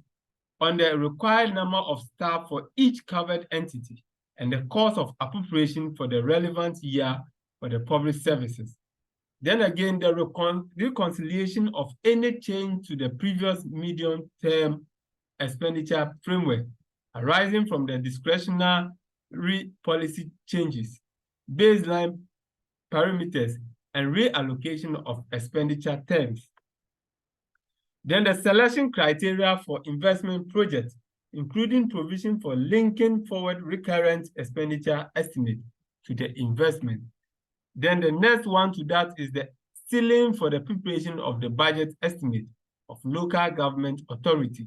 on the required number of staff for each covered entity and the cost of appropriation for the relevant year for the public services. Then again, the reconciliation of any change to the previous medium-term expenditure framework arising from the discretionary policy changes, baseline parameters, and reallocation of expenditure terms. Then the selection criteria for investment projects, including provision for linking forward recurrent expenditure estimate to the investment. Then the next one to that is the ceiling for the preparation of the budget estimate of local government authority.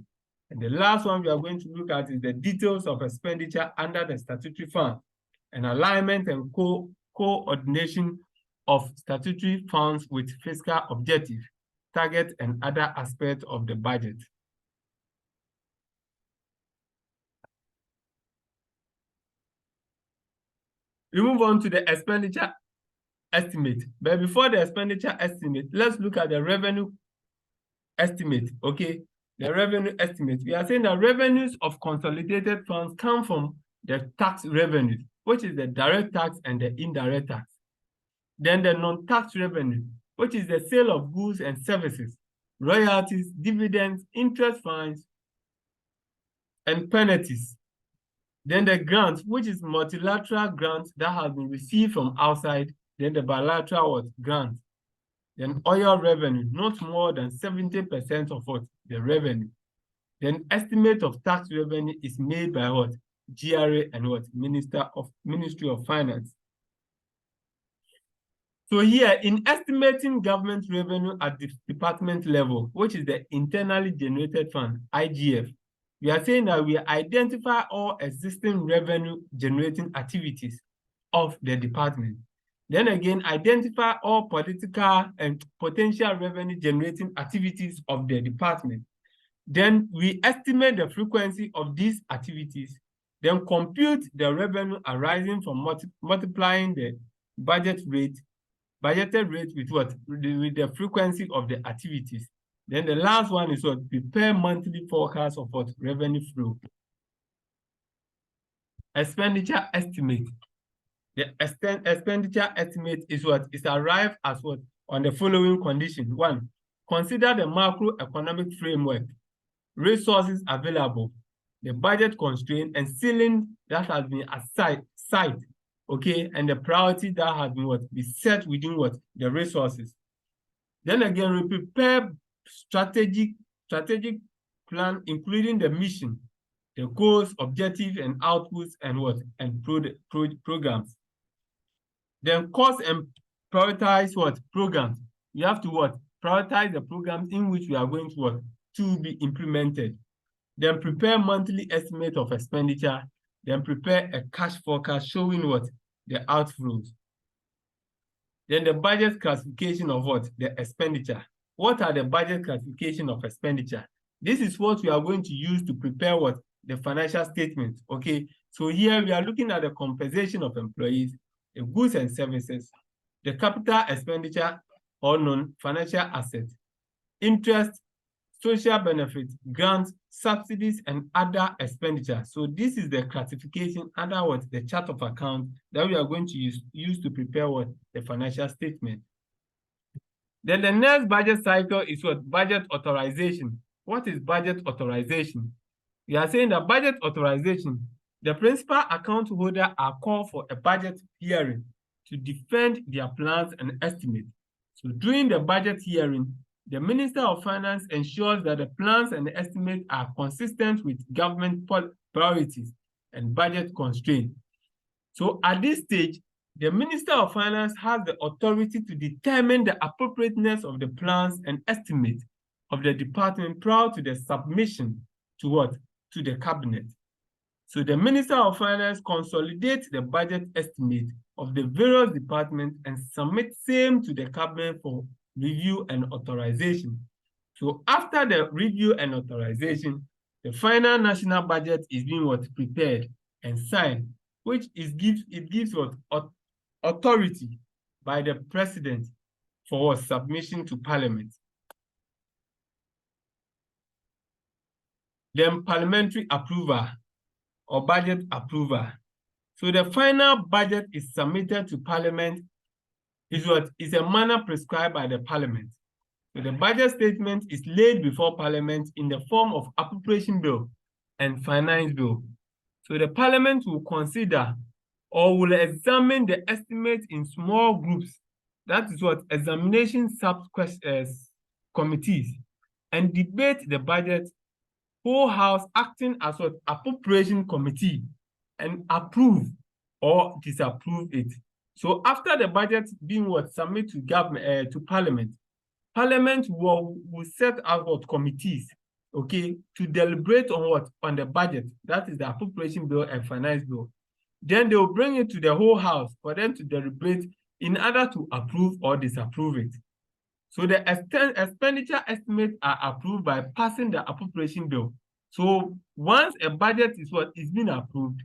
And the last one we are going to look at is the details of expenditure under the statutory fund and alignment and coordination of statutory funds with fiscal objectives, targets, and other aspects of the budget. We move on to the expenditure estimate. But before the expenditure estimate, let's look at the revenue estimate, okay? The revenue estimate. We are saying that revenues of consolidated funds come from the tax revenue, which is the direct tax and the indirect tax. Then the non-tax revenue, which is the sale of goods and services, royalties, dividends, interest fines, and penalties. Then the grants, which is multilateral grants that have been received from outside. Then the bilateral grant. Then oil revenue, not more than 70% of the revenue. Then estimate of tax revenue is made by GRA and Ministry of Finance. So here, in estimating government revenue at the department level, which is the internally generated fund, IGF, we are saying that we identify all existing revenue generating activities of the department. Then again, identify all political and potential revenue generating activities of the department. Then we estimate the frequency of these activities. Then compute the revenue arising from multiplying the budgeted rate with what? With the frequency of the activities. Then the last one is what? Prepare monthly forecast of what? Revenue flow. Expenditure estimate. The expenditure estimate is what? Is arrived as what? On the following condition. One, consider the macroeconomic framework, resources available, the budget constraint and ceiling that has been set, okay, and the priority that has been what? Be set within what? The resources. Then again, we prepare strategic plan, including the mission, the goals, objectives, and outputs, and what? And programs. Then cost and prioritize what? Programs. You have to what? Prioritize the programs in which we are going to what? To be implemented. Then prepare monthly estimate of expenditure. Then prepare a cash forecast showing what? The outflows. Then the budget classification of what? The expenditure. What are the budget classification of expenditure? This is what we are going to use to prepare what? The financial statement, okay? So here we are looking at the compensation of employees, the goods and services, the capital expenditure or non-financial assets, interest, social benefits, grants, subsidies, and other expenditure. So this is the classification under what? The chart of account that we are going to use to prepare what? The financial statement. Then the next budget cycle is what? Budget authorization. What is budget authorization? We are saying that budget authorization, the principal account holder are called for a budget hearing to defend their plans and estimates. So during the budget hearing, the Minister of Finance ensures that the plans and the estimates are consistent with government priorities and budget constraints. So at this stage, the Minister of Finance has the authority to determine the appropriateness of the plans and estimates of the department prior to the submission to what? To the cabinet. So the Minister of Finance consolidates the budget estimate of the various departments and submits same to the cabinet for review and authorization. So after the review and authorization, the final national budget is being what? Prepared and signed, which gives what? Authority by the president for submission to parliament. Then parliamentary approval or budget approval. So the final budget is submitted to parliament is what? Is a manner prescribed by the parliament. So the budget statement is laid before parliament in the form of appropriation bill and finance bill. So the parliament will consider or will examine the estimate in small groups. That is what? Examination committees and debate the budget, whole house acting as what? Appropriation committee and approve or disapprove it. So after the budget being what? Submit to government to parliament, parliament will set out what? Committees, okay, to deliberate on what? On the budget. That is the appropriation bill and finance bill. Then they will bring it to the whole house for them to deliberate in order to approve or disapprove it. So the expenditure estimates are approved by passing the appropriation bill. So once a budget is what? Is being approved,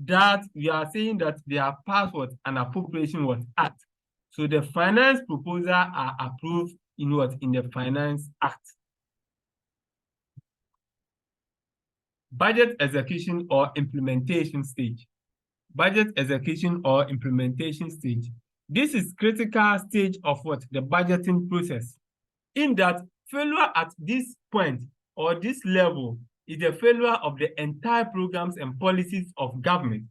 that we are saying that they have passed what? An appropriation what? Act. So the finance proposal are approved in what? In the Finance Act. Budget execution or implementation stage. Budget execution or implementation stage. This is critical stage of what? The budgeting process. In that failure at this point or this level is the failure of the entire programs and policies of government.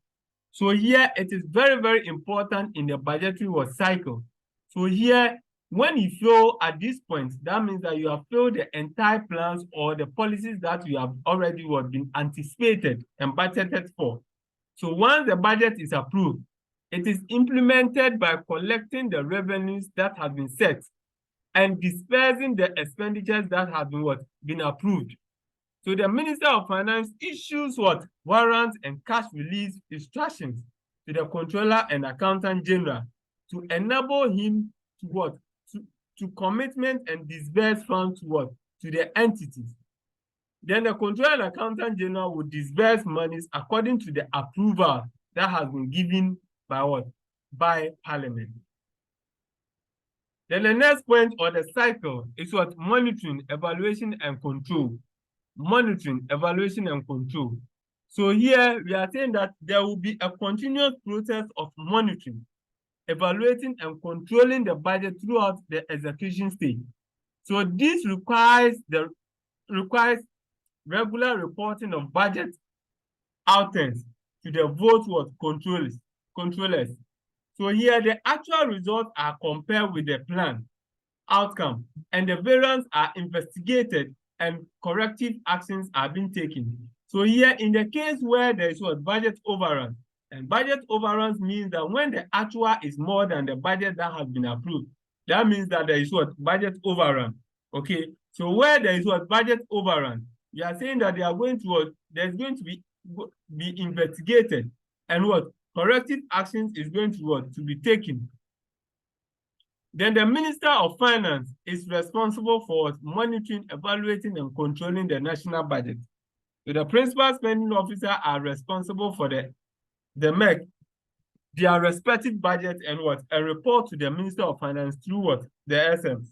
So here it is very, very important in the budgetary cycle. So here, when you fail at this point, that means that you have failed the entire plans or the policies that you have already been anticipated and budgeted for. So once the budget is approved, it is implemented by collecting the revenues that have been set and dispersing the expenditures that have been approved. So the Minister of Finance issues what? Warrants and cash release instructions to the Controller and Accountant General to enable him to what? To commitment and disburse funds to what? To the entities. Then the Controller and Accountant General will disburse monies according to the approval that has been given by what? By Parliament. Then the next point or the cycle is what? Monitoring, evaluation, and control. Monitoring, evaluation, and control. So here we are saying that there will be a continuous process of monitoring, evaluating, and controlling the budget throughout the execution stage. So this requires regular reporting of budget items to the vote controllers. So here the actual results are compared with the plan outcome, and the variants are investigated and corrective actions are being taken. So here in the case where there is what? Budget overrun. And budget overruns means that when the actual is more than the budget that has been approved, that means that there is what? Budget overrun. Okay. So where there is what? Budget overrun, you are saying that they are going to what? There's going to be investigated, and what? Corrective actions is going to what? To be taken. Then the Minister of Finance is responsible for monitoring, evaluating, and controlling the national budget. So the principal spending officer are responsible for the MEC, their respective budget, and what? A report to the Minister of Finance through what? The SMs.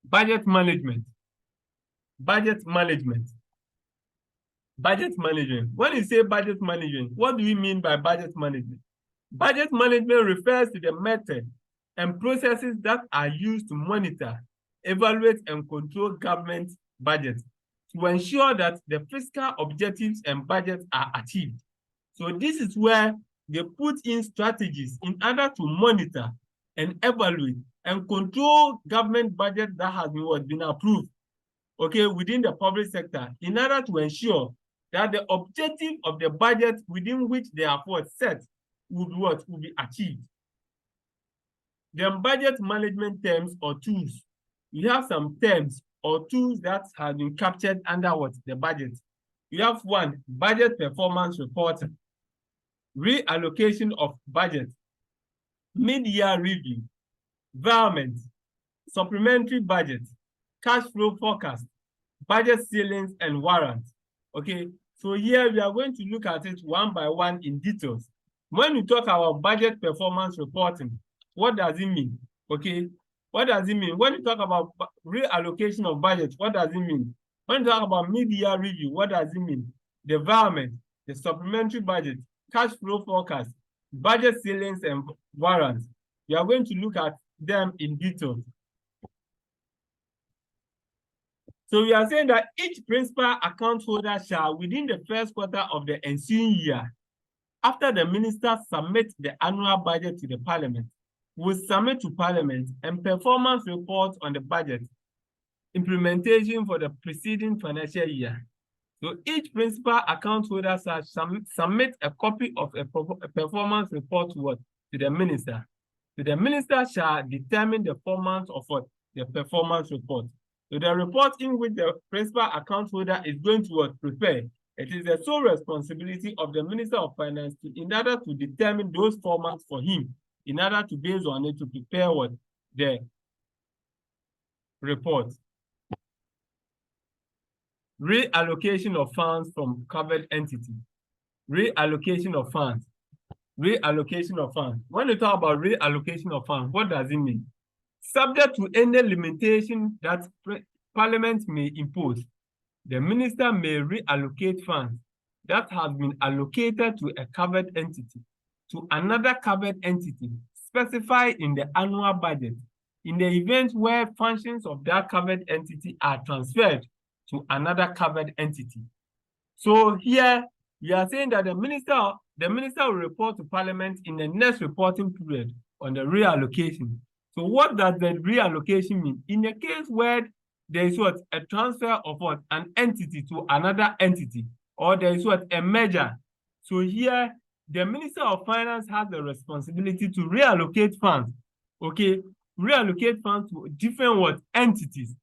Budget management. Budget management. Budget management. When you say budget management, what do we mean by budget management? Budget management refers to the method and processes that are used to monitor, evaluate, and control government budgets to ensure that the fiscal objectives and budgets are achieved. So this is where they put in strategies in order to monitor and evaluate and control government budget that has been approved, okay, within the public sector, in order to ensure that the objective of the budget within which they are set will be achieved. Then budget management terms or tools. You have some terms or tools that have been captured under what? The budget. You have one, budget performance reporting, reallocation of budget, mid-year review, environment, supplementary budget, cash flow forecast, budget ceilings, and warrants. Okay, so here we are going to look at it one by one in details. When we talk about budget performance reporting, what does it mean? Okay, what does it mean? When we talk about reallocation of budget, what does it mean? When we talk about mid-year review, what does it mean? The environment, the supplementary budget, cash flow forecast, budget ceilings, and warrants. We are going to look at them in detail. So we are saying that each principal account holder shall, within the first quarter of the ensuing year, after the minister submits the annual budget to the Parliament, will submit to Parliament and performance reports on the budget implementation for the preceding financial year. So each principal account holder shall submit a copy of a performance report to the minister. So the minister shall determine the format of the performance report. So the report in which the principal account holder is going to prepare, it is the sole responsibility of the Minister of Finance in order to determine those formats for him, in order to base on it to prepare the report. Reallocation of funds from covered entity. Reallocation of funds. Reallocation of funds. When you talk about reallocation of funds, what does it mean? Subject to any limitation that Parliament may impose, the minister may reallocate funds that have been allocated to a covered entity to another covered entity specified in the annual budget in the event where functions of that covered entity are transferred to another covered entity. So here we are saying that the minister will report to Parliament in the next reporting period on the reallocation. So what does the reallocation mean? In a case where there is a transfer of an entity to another entity, or there is a merger. So here the Minister of Finance has the responsibility to reallocate funds, okay? Reallocate funds to different entities.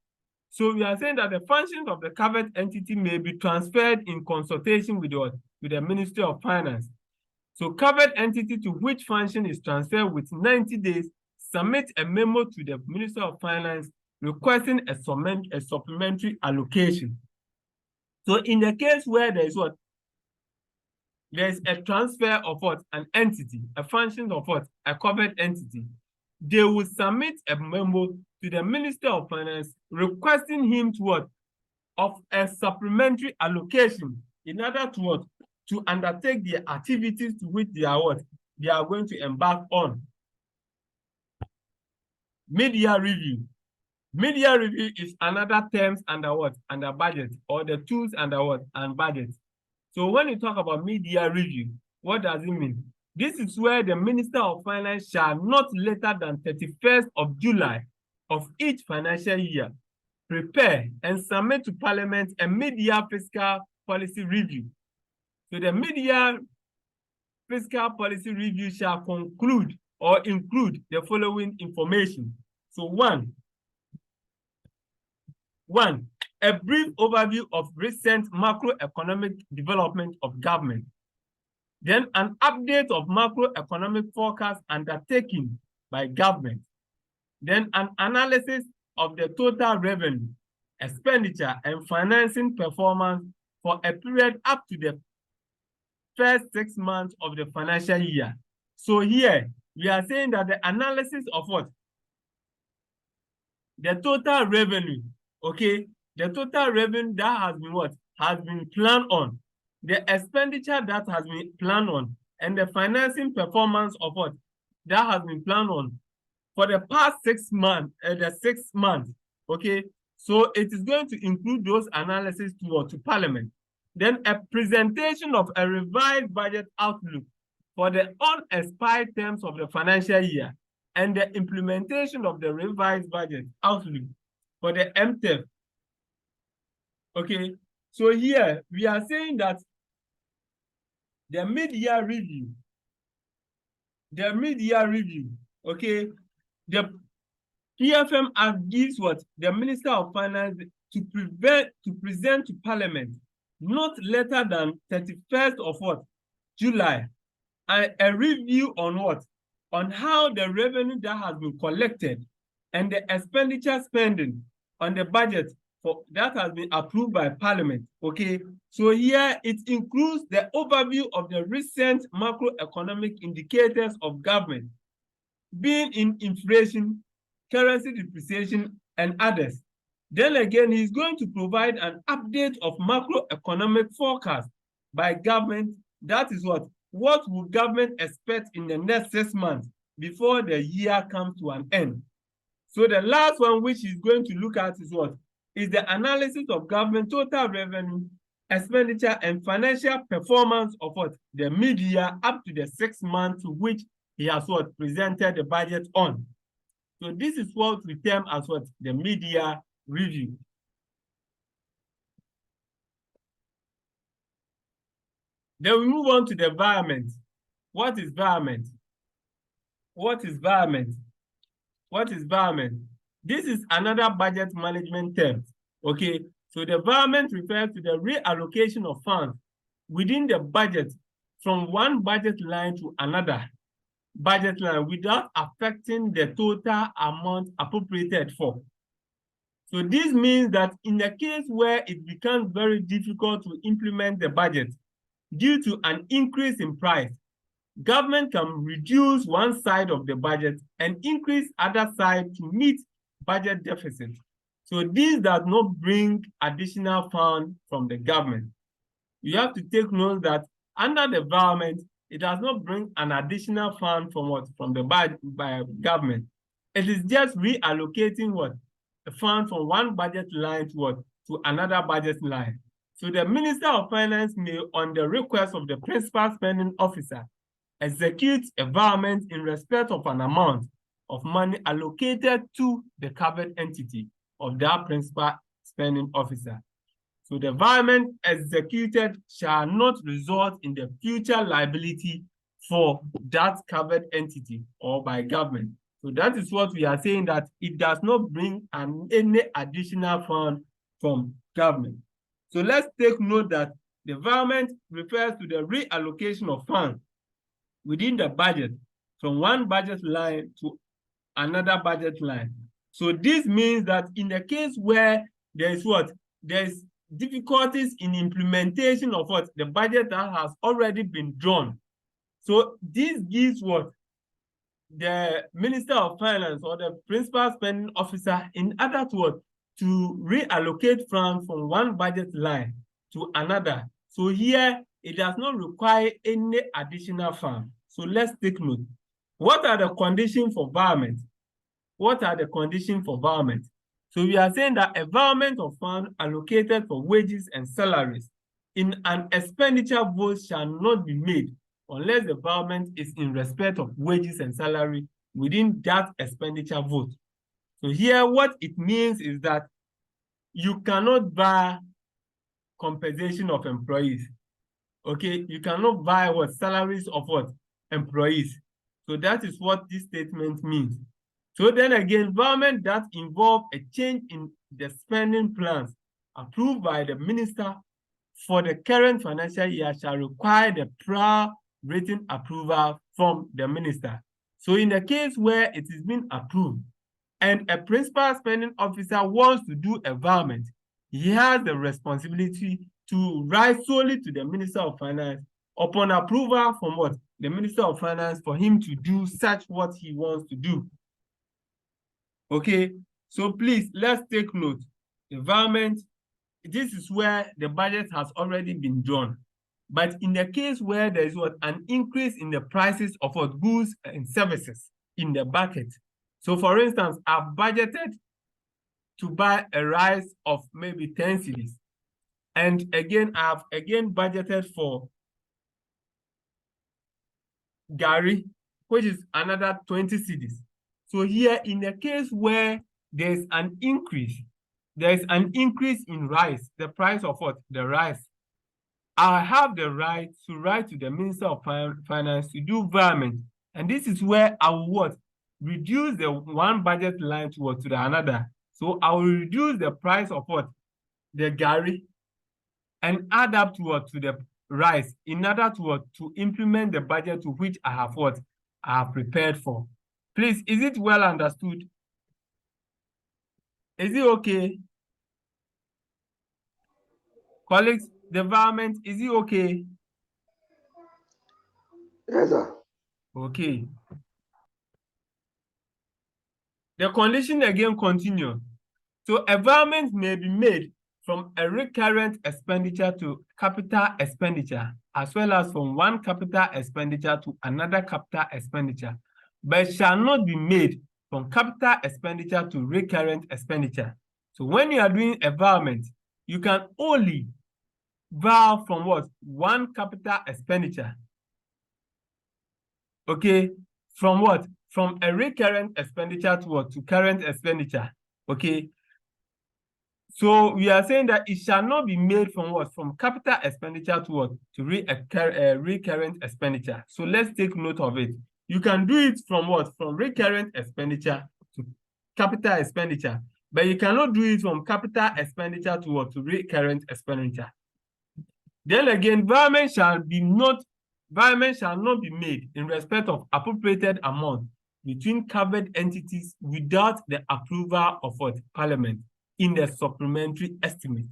So we are saying that the functions of the covered entity may be transferred in consultation with the Ministry of Finance. So covered entity to which function is transferred with 90 days, submit a memo to the Minister of Finance requesting a supplementary allocation. So in the case where there is what? There's a transfer of what? An entity, a function of what? A covered entity. They will submit a memo to the Minister of Finance requesting him to what? Of a supplementary allocation in order to what? To undertake the activities to which they are what? They are going to embark on. Mid-year review. Mid-year review is another terms under what? Under budget, or the tools under what? And budget. So when you talk about mid-year review, what does it mean? This is where the Minister of Finance shall not later than 31st of July of each financial year prepare and submit to Parliament a mid-year fiscal policy review. So the mid-year fiscal policy review shall conclude or include the following information. So one, a brief overview of recent macroeconomic development of government. Then an update of macroeconomic forecasts undertaken by government. Then an analysis of the total revenue, expenditure, and financing performance for a period up to the first 6 months of the financial year. So here, we are saying that the analysis of what? The total revenue, okay? The total revenue that has been what? Has been planned on. The expenditure that has been planned on. And the financing performance of what? That has been planned on. For the past 6 months, okay? So it is going to include those analyses to Parliament. Then a presentation of a revised budget outlook for the unexpired terms of the financial year and the implementation of the revised budget outlook for the MTEF. Okay, so here we are saying that the mid-year review, okay, the PFM Act gives what? The Minister of Finance to present to Parliament not later than 31st of what? July, a review on what? On how the revenue that has been collected and the expenditure spending on the budget that has been approved by Parliament, okay? So here it includes the overview of the recent macroeconomic indicators of government, being in inflation, currency depreciation, and others. Then again, he's going to provide an update of macroeconomic forecast by government. That is what will government expect in the next 6 months before the year comes to an end. So the last one which he's going to look at is what? Is the analysis of government total revenue, expenditure, and financial performance of what? The mid-year up to the 6 months to which he has what? Presented the budget on. So this is what we term as what? The mid-year review. Then we move on to the environment. What is environment? What is environment? What is environment? This is another budget management term, okay? So the environment refers to the reallocation of funds within the budget from one budget line to another budget line without affecting the total amount appropriated for. So this means that in the case where it becomes very difficult to implement the budget due to an increase in price, government can reduce one side of the budget and increase other side to meet budget deficit. So this does not bring additional funds from the government. You have to take note that under the environment, it does not bring an additional fund from what? From the government. It is just reallocating what? The fund from one budget line to what? To another budget line. So the Minister of Finance may, on the request of the Principal Spending Officer, execute environment in respect of an amount of money allocated to the covered entity of that Principal Spending Officer. So the environment executed shall not result in the future liability for that covered entity or by government. So that is what we are saying, that it does not bring any additional fund from government. So let's take note that the environment refers to the reallocation of funds within the budget from one budget line to another budget line So this means that in the case where there is what? There is difficulties in implementation of what? The budget that has already been drawn. So this gives what? The Minister of Finance or the Principal Spending Officer in order to what? To reallocate funds from one budget line to another. So here, it does not require any additional fund. So let's take note. What are the conditions for environment? What are the conditions for environment? So we are saying that environment of fund allocated for wages and salaries in an expenditure vote shall not be made unless the environment is in respect of wages and salary within that expenditure vote. So here what it means is that you cannot buy compensation of employees. Okay, you cannot buy what? Salaries of what? Employees. So that is what this statement means. So then again, environment that involve a change in the spending plans approved by the minister for the current financial year shall require the prior written approval from the minister. So in the case where it is being approved and a principal spending officer wants to do environment, he has the responsibility to write solely to the Minister of Finance upon approval from what? The Minister of Finance for him to do such what he wants to do. Okay, so please, let's take note. Environment, this is where the budget has already been drawn. But in the case where there is what? An increase in the prices of what? Goods and services in the bucket. So for instance, I've budgeted to buy a rice of maybe 10 cedis. And again, I've budgeted for Gary, which is another 20 cedis. So here, in the case where there's an increase in rice, the price of what? The rice. I have the right to write to the Minister of Finance to do environment. And this is where I will what? Reduce the one budget line to what? To the another. So I will reduce the price of what? The Gary and add up to what? To the rice in order to what? To implement the budget to which I have what? I have prepared for. Please, is it well understood? Is it okay? Colleagues, the environment, is it okay? Yes, sir. Okay. The condition again continues. So environment may be made from a recurrent expenditure to capital expenditure, as well as from one capital expenditure to another capital expenditure, but shall not be made from capital expenditure to recurrent expenditure. So when you are doing environment, you can only borrow from what? One capital expenditure. Okay, from what? From a recurrent expenditure to what? To current expenditure. Okay. So we are saying that it shall not be made from what? From capital expenditure to what? To recurrent expenditure. So let's take note of it. You can do it from what? From recurrent expenditure to capital expenditure. But you cannot do it from capital expenditure to what? To recurrent expenditure. Then again, environment shall not be made in respect of appropriated amount between covered entities without the approval of what? Parliament in the supplementary estimate.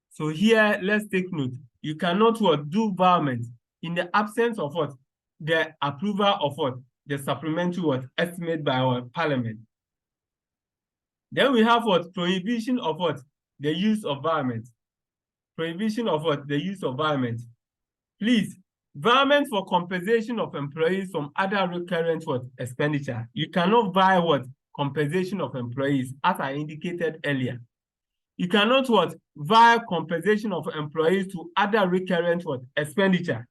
So here, let's take note. You cannot what? Do environment in the absence of what? The approval of what? The supplementary what? Estimate by our Parliament. Then we have what? Prohibition of what? The use of environment. Prohibition of what? The use of environment. Please, environment for compensation of employees from other recurrent what? Expenditure. You cannot buy what? Compensation of employees, as I indicated earlier. You cannot what? Via compensation of employees to other recurrent what? Expenditure.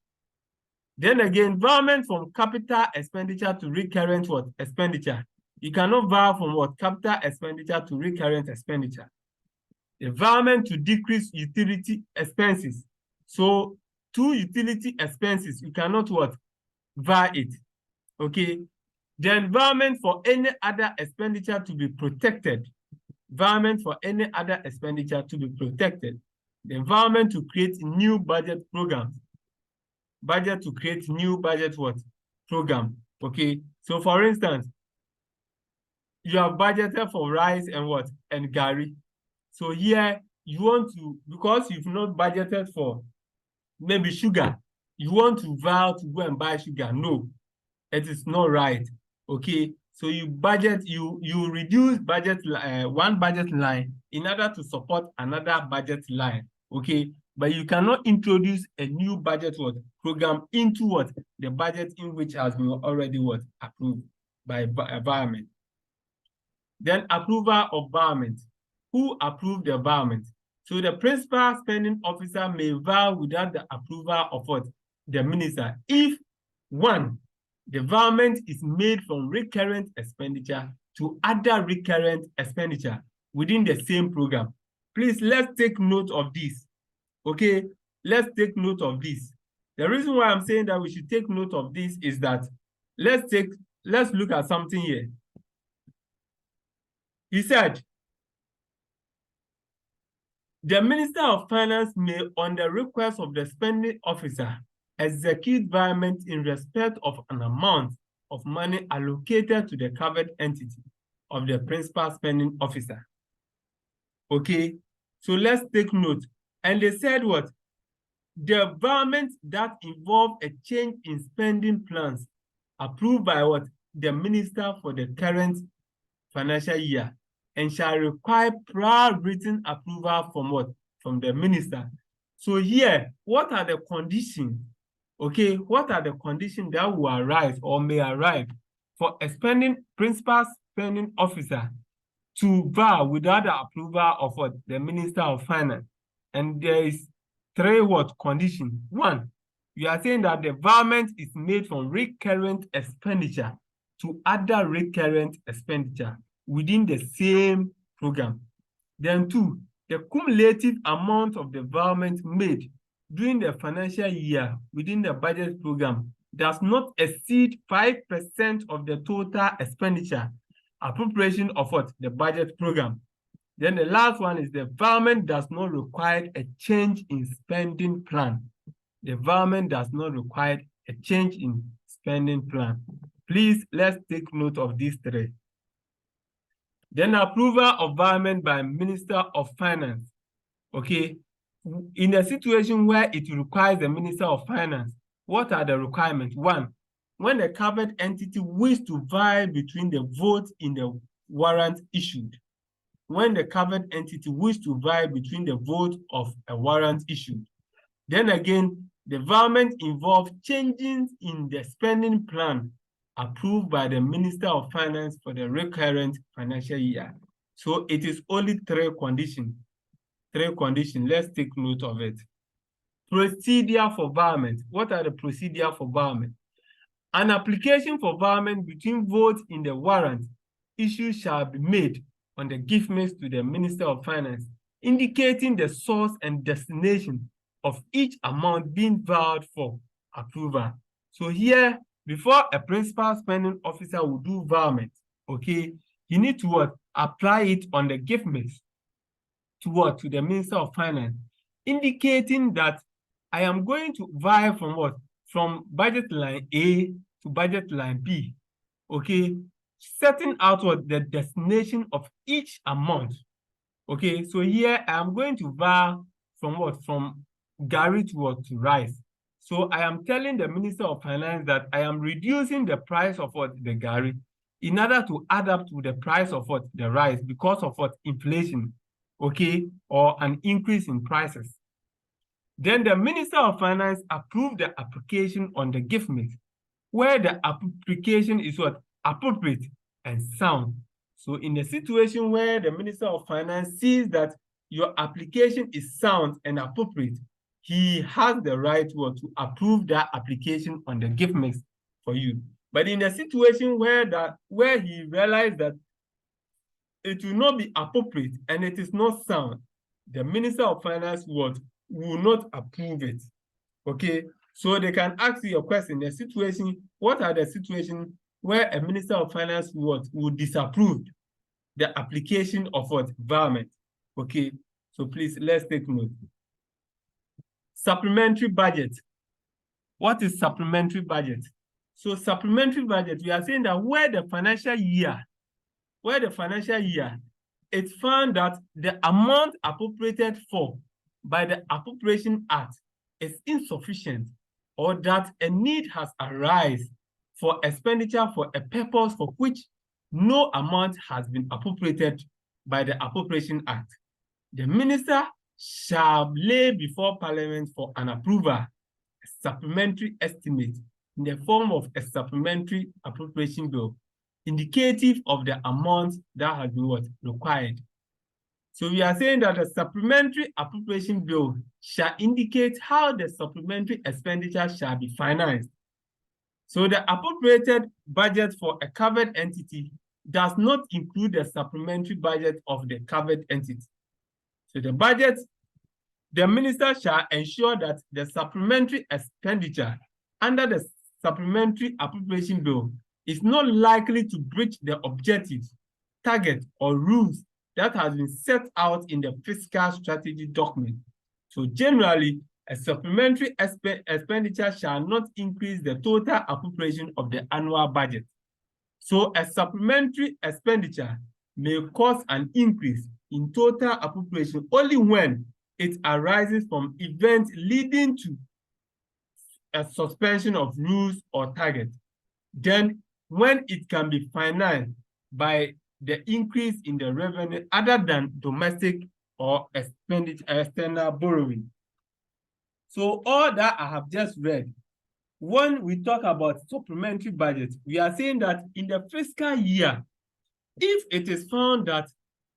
Then again, environment from capital expenditure to recurrent what? Expenditure. You cannot via from what? Capital expenditure to recurrent expenditure. Environment to decrease utility expenses. So two utility expenses, you cannot what? Via it. Okay. The environment for any other expenditure to be protected. Environment for any other expenditure to be protected. The environment to create new budget programs. Budget to create new budget what? Program. Okay. So for instance, you have budgeted for rice and what? And gari. So here you want to, because you've not budgeted for maybe sugar, you want to vow to go and buy sugar. No, it is not right. Okay, so you budget, you reduce budget one budget line in order to support another budget line. Okay, but you cannot introduce a new budget program into the budget in which has been already approved by environment. Then approval of environment. Who approved the environment? So the principal spending officer may vow without the approval of the minister if, one, the environment is made from recurrent expenditure to other recurrent expenditure within the same program. Please, let's take note of this. Okay, let's take note of this. The reason why I'm saying that we should take note of this is that let's look at something here. He said, the Minister of Finance may, on the request of the spending officer, execute environment in respect of an amount of money allocated to the covered entity of the principal spending officer. Okay, so let's take note. And they said what? The environment that involve a change in spending plans approved by what? The minister for the current financial year, and shall require prior written approval from what? From the minister. So here, what are the conditions? Okay, what are the conditions that will arise or may arise for a principal spending officer to vow without the approval of what? The Minister of Finance? And there is three conditions. One, you are saying that the environment is made from recurrent expenditure to other recurrent expenditure within the same program. Then two, the cumulative amount of the environment made during the financial year within the budget program does not exceed 5% of the total expenditure appropriation of the budget program. Then the last one is the environment does not require a change in spending plan. The environment does not require a change in spending plan. Please, let's take note of these three. Then approval of environment by Minister of Finance. Okay, in a situation where it requires the Minister of Finance, what are the requirements? One, when the covered entity wishes to vie between the votes in the warrant issued. When the covered entity wishes to vie between the vote of a warrant issued. Then again, the environment involves changes in the spending plan approved by the Minister of Finance for the recurrent financial year. So it is only three conditions. Three conditions. Let's take note of it. Procedure for environment. What are the procedures for environment? An application for environment between votes in the warrant issue shall be made on the gift mix to the Minister of Finance, indicating the source and destination of each amount being vowed for approval. So here, before a principal spending officer will do environment, okay, you need to apply it on the gift mix to the Minister of Finance, indicating that I am going to vie from from budget line A to budget line B, okay, setting out the destination of each amount. Okay, so here I am going to vie from from gari to rice. So I am telling the Minister of Finance that I am reducing the price of the gari in order to add up to the price of the rice because of inflation, okay, or an increase in prices. Then the Minister of Finance approved the application on the gift mix, where the application is appropriate and sound. So in a situation where the Minister of Finance sees that your application is sound and appropriate, he has the right to approve that application on the gift mix for you. But in a situation where he realized that it will not be appropriate and it is not sound, the Minister of Finance will not approve it. Okay, so they can ask you a question. The situation, what are the situations where a Minister of Finance would disapprove the application of environment? Okay, so please, let's take note. Supplementary budget. What is supplementary budget? So supplementary budget, we are saying that where the financial year where the financial year, it found that the amount appropriated for by the Appropriation Act is insufficient, or that a need has arisen for expenditure for a purpose for which no amount has been appropriated by the Appropriation Act, the minister shall lay before Parliament for an approval a supplementary estimate in the form of a supplementary appropriation bill indicative of the amount that has been required. So we are saying that a supplementary appropriation bill shall indicate how the supplementary expenditure shall be financed. So the appropriated budget for a covered entity does not include the supplementary budget of the covered entity. So the minister shall ensure that the supplementary expenditure under the supplementary appropriation bill is not likely to breach the objectives, target, or rules that has been set out in the fiscal strategy document. So generally, a supplementary expenditure shall not increase the total appropriation of the annual budget. So a supplementary expenditure may cause an increase in total appropriation only when it arises from events leading to a suspension of rules or targets. Then when it can be financed by the increase in the revenue other than domestic or external borrowing. So all that I have just read, when we talk about supplementary budget, we are saying that in the fiscal year, if it is found that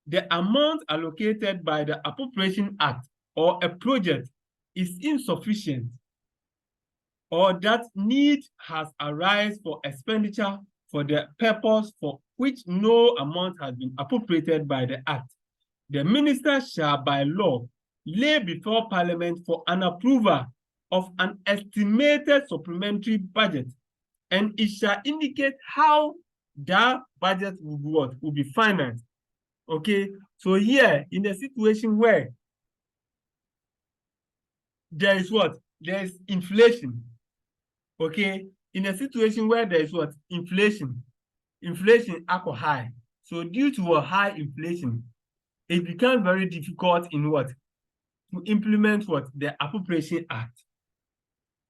the amount allocated by the Appropriation Act or a project is insufficient, or that need has arisen for expenditure for the purpose for which no amount has been appropriated by the Act, the minister shall by law lay before Parliament for an approval of an estimated supplementary budget, and it shall indicate how that budget will be financed. Okay, so here in the situation where there is there is inflation. Okay, in a situation where there is inflation are high. So due to a high inflation, it becomes very difficult in to implement the Appropriation Act.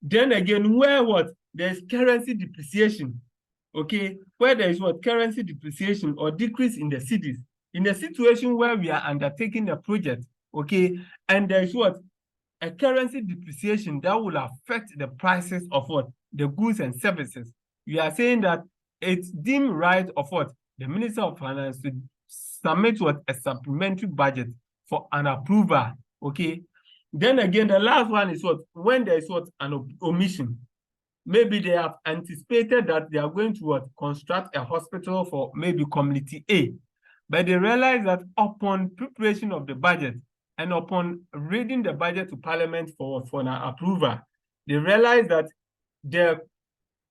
Then again, where there's currency depreciation, okay, where there is currency depreciation or decrease in the cities, in a situation where we are undertaking a project, okay, and there is a currency depreciation that will affect the prices of the goods and services. We are saying that it's deemed right of the Minister of Finance to submit a supplementary budget for an approval. Okay. Then again, the last one is when there is an omission. Maybe they have anticipated that they are going to construct a hospital for maybe community A, but they realize that upon preparation of the budget and upon reading the budget to Parliament for an approval, they realize that the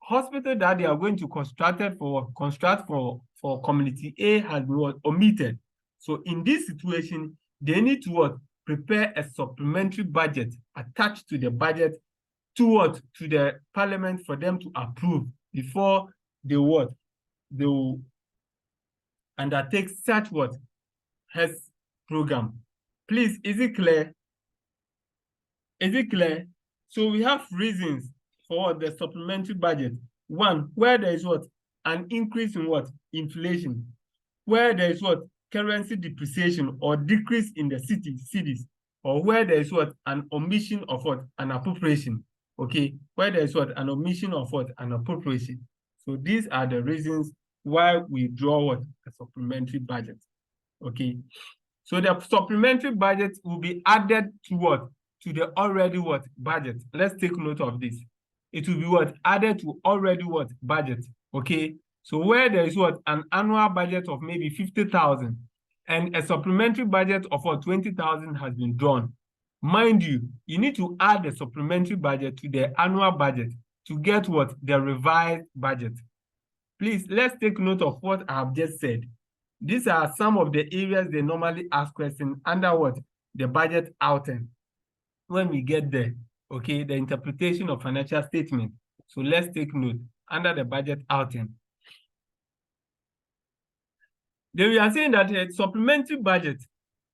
hospital that they are going to construct for community A has been omitted. So in this situation, they need to prepare a supplementary budget attached to the budget to the Parliament for them to approve before they will undertake such health program. Please, is it clear? Is it clear? So we have reasons for the supplementary budget. One, where there is an increase in inflation, where there is currency depreciation or decrease in the cities, or where there is an omission of an appropriation. Okay, where there is an omission of an appropriation. So these are the reasons why we draw a supplementary budget. Okay, so the supplementary budget will be added to to the already budget. Let's take note of this. It will be added to already budget. Okay, so where there is an annual budget of maybe 50,000 and a supplementary budget of 20,000 has been drawn. Mind you, you need to add the supplementary budget to the annual budget to get the revised budget. Please, let's take note of what I have just said. These are some of the areas they normally ask questions under the budget item. When we get there, okay, the interpretation of financial statement. So let's take note under the budget item. Then we are saying that a supplementary budget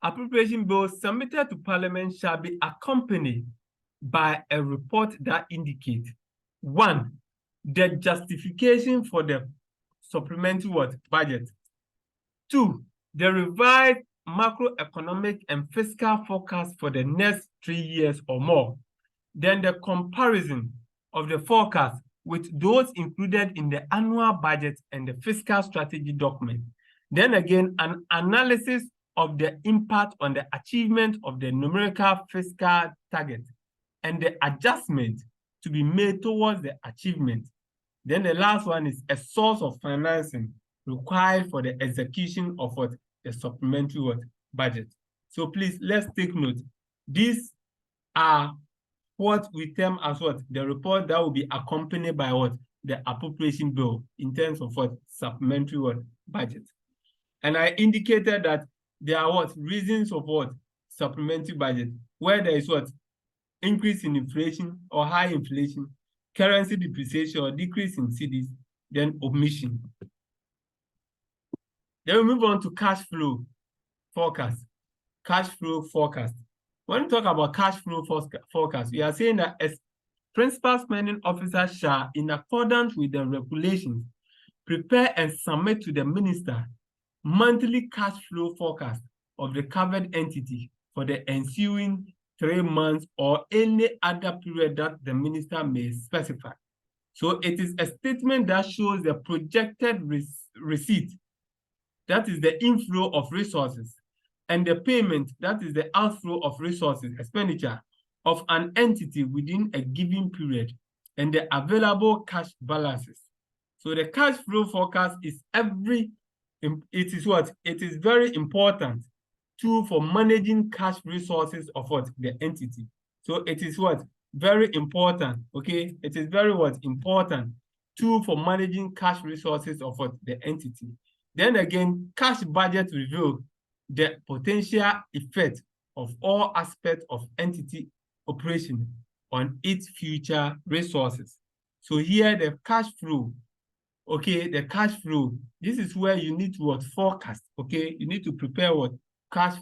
appropriation bill submitted to Parliament shall be accompanied by a report that indicates, one, the justification for the supplementary budget. Two, the revised macroeconomic and fiscal forecast for the next 3 years or more. Then the comparison of the forecast with those included in the annual budget and the fiscal strategy document. Then again, an analysis of the impact on the achievement of the numerical fiscal target and the adjustment to be made towards the achievement. Then the last one is a source of financing required for the execution of the supplementary budget. So please, let's take note. These are what we term as the report that will be accompanied by the appropriation bill in terms of supplementary budget. And I indicated that there are reasons of supplementary budget, where there is increase in inflation or high inflation, currency depreciation or decrease in cedis, then omission. Then we move on to cash flow forecast. Cash flow forecast. When we talk about cash flow forecast, we are saying that as principal spending officer shall, in accordance with the regulations, prepare and submit to the minister monthly cash flow forecast of the covered entity for the ensuing 3 months or any other period that the minister may specify. So it is a statement that shows the projected receipt, that is the inflow of resources, and the payment, that is the outflow of resources, expenditure of an entity within a given period, and the available cash balances. So the cash flow forecast is it is very important tool for managing cash resources of the entity. So it is very important, okay? It is very important tool for managing cash resources of the entity. Then again, cash budget reveal the potential effect of all aspects of entity operation on its future resources. So here the cash flow, okay, the cash flow, this is where you need to forecast, okay? You need to prepare cash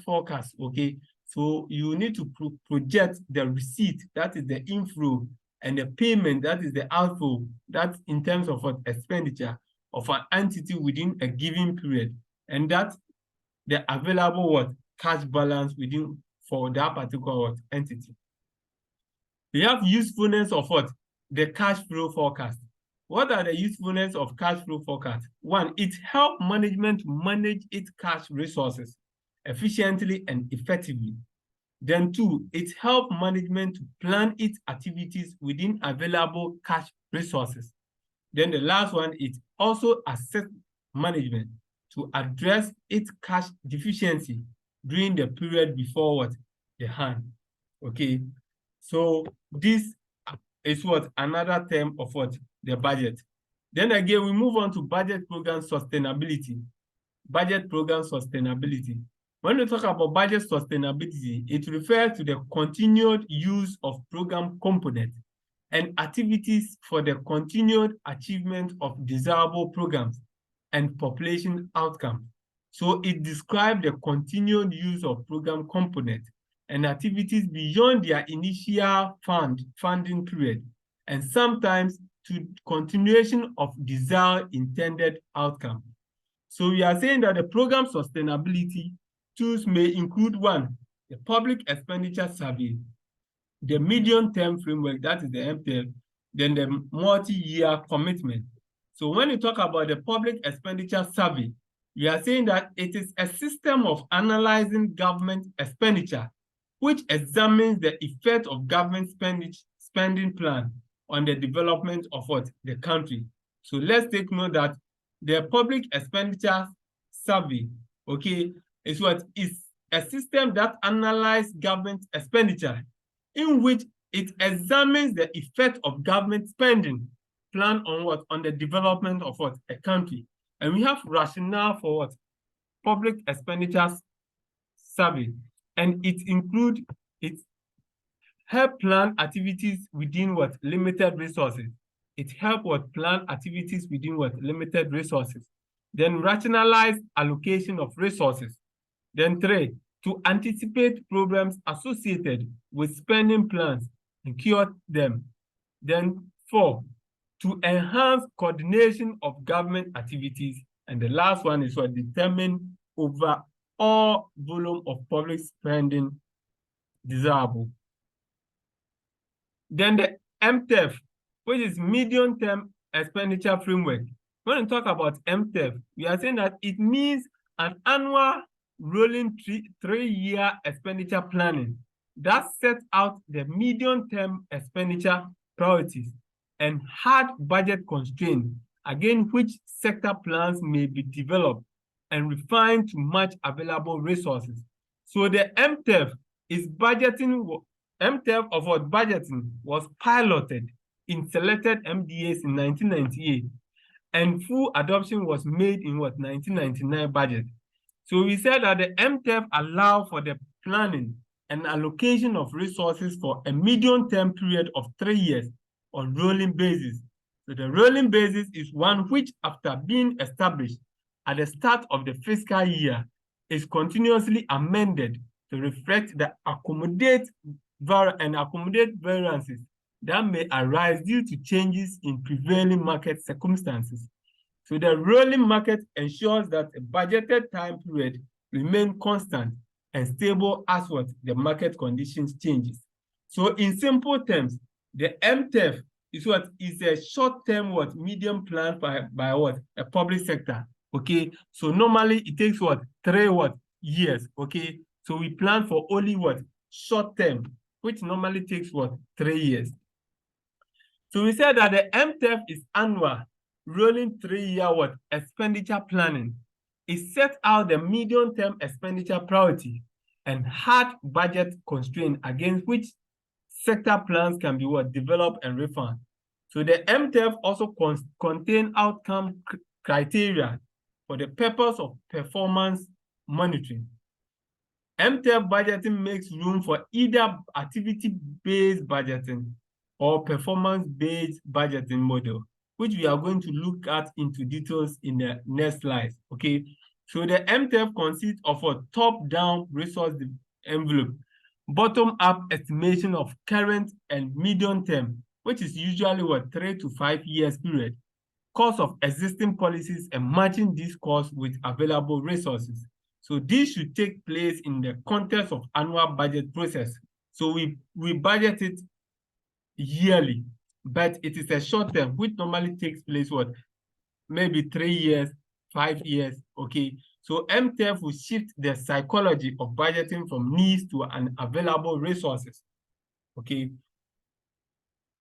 forecast, okay? So you need to project the receipt, that is the inflow, and the payment, that is the outflow, that's in terms of expenditure of an entity within a given period, and that's the available cash balance within for that particular entity. We have usefulness of the cash flow forecast. What are the usefulness of cash flow forecast? One, it helps management manage its cash resources efficiently and effectively. Then two, it helps management to plan its activities within available cash resources. Then the last one, it also assists management to address its cash deficiency during the period before the hand. Okay, so this is another term of the budget. Then again, we move on to budget program sustainability. Budget program sustainability. When we talk about budget sustainability, it refers to the continued use of program components and activities for the continued achievement of desirable programs and population outcomes. So it describes the continued use of program components and activities beyond their initial funding period, and sometimes to continuation of desired intended outcome. So we are saying that the program sustainability tools may include one, the public expenditure survey, the medium-term framework, that is the MTF, then the multi-year commitment. So when you talk about the public expenditure survey, we are saying that it is a system of analyzing government expenditure, which examines the effect of government spending plan on the development of the country. So let's take note that the public expenditure survey, okay, is a system that analyzes government expenditure, in which it examines the effect of government spending plan on on the development of a country. And we have rationale for public expenditures survey, and it includes help plan activities within limited resources. It help plan activities within limited resources. Then rationalize allocation of resources. Then 3, to anticipate problems associated with spending plans and cure them. Then 4, to enhance coordination of government activities. And the last one is to determine overall volume of public spending desirable. Then the MTEF, which is medium-term expenditure framework. When we talk about MTEF, we are saying that it means an annual rolling three-year expenditure planning that sets out the medium-term expenditure priorities and hard budget constraints, again, which sector plans may be developed and refined to match available resources. So the MTEF is budgeting. MTEF of what budgeting was piloted in selected MDAs in 1998, and full adoption was made in 1999 budget. So we said that the MTEF allow for the planning and allocation of resources for a medium-term period of 3 years on rolling basis. So the rolling basis is one which, after being established at the start of the fiscal year, is continuously amended to reflect the accommodate variances that may arise due to changes in prevailing market circumstances. So the rolling market ensures that a budgeted time period remains constant and stable as the market conditions changes. So in simple terms, the MTEF is a short-term medium plan by a public sector. Okay, so normally it takes 3 years. Okay, so we plan for only short term, which normally takes 3 years. So we said that the MTEF is annual, rolling 3-year expenditure planning. It sets out the medium-term expenditure priority and hard budget constraint against which sector plans can be developed and refined. So the MTEF also contain outcome criteria for the purpose of performance monitoring. MTEF budgeting makes room for either activity-based budgeting or performance-based budgeting model, which we are going to look at into details in the next slide. Okay, so the MTEF consists of a top-down resource envelope, bottom-up estimation of current and medium term, which is usually 3 to 5 years period, cost of existing policies and matching these costs with available resources. So this should take place in the context of annual budget process. So we budget it yearly, but it is a short term, which normally takes place maybe 3 years, 5 years. Okay, so MTEF will shift the psychology of budgeting from needs to an available resources. Okay,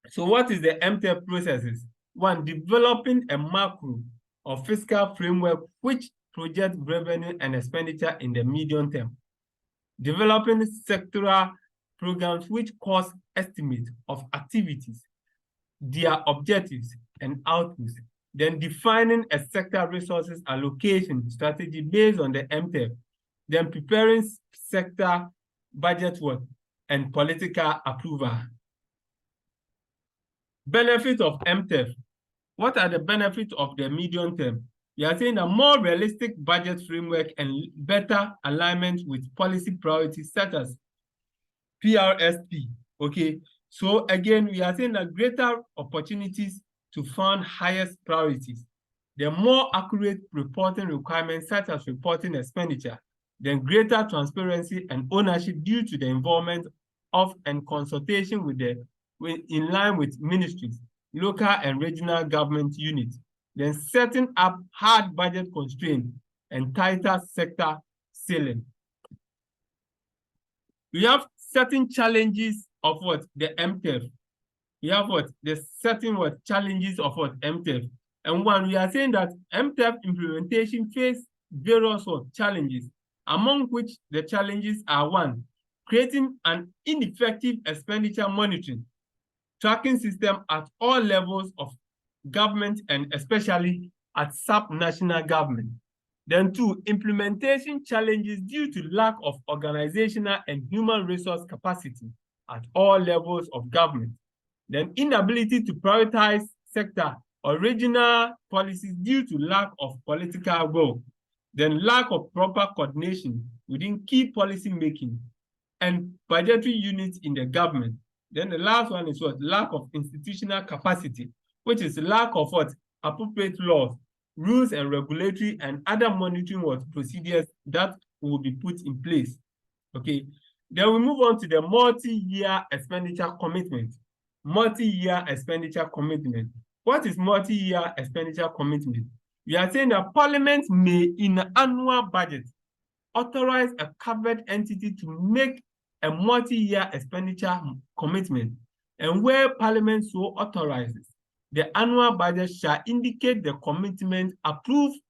so what is the MTEF processes? 1, developing a macro or fiscal framework which projects revenue and expenditure in the medium term. Developing sectoral programs which cost estimates of activities, their objectives and outputs. Then defining a sector resources allocation strategy based on the MTEF. Then preparing sector budget work and political approval. Benefit of MTEF. What are the benefits of the medium term? We are saying a more realistic budget framework and better alignment with policy priorities such as PRSP. Okay, so again, we are saying that greater opportunities to fund highest priorities. The more accurate reporting requirements such as reporting expenditure, then greater transparency and ownership due to the involvement of and consultation in line with ministries, local and regional government units, then setting up hard budget constraints and tighter sector ceiling. We have certain challenges of the MTEF. We have the certain challenges of MTEF. And one, we are saying that MTEF implementation face various challenges, among which the challenges are 1, creating an ineffective expenditure monitoring, tracking system at all levels of government and especially at sub-national government. Then 2, implementation challenges due to lack of organizational and human resource capacity at all levels of government. Then inability to prioritize sector original policies due to lack of political will, then lack of proper coordination within key policy making and budgetary units in the government. Then the last one is what? Lack of institutional capacity, which is lack of what? Appropriate laws, rules and regulatory and other monitoring what procedures that will be put in place. Okay. Then we move on to the multi-year expenditure commitment. Multi-year expenditure commitment. What is multi-year expenditure commitment? We are saying that Parliament may, in the annual budget, authorize a covered entity to make a multi-year expenditure commitment. And where Parliament so authorizes, the annual budget shall indicate the commitment approved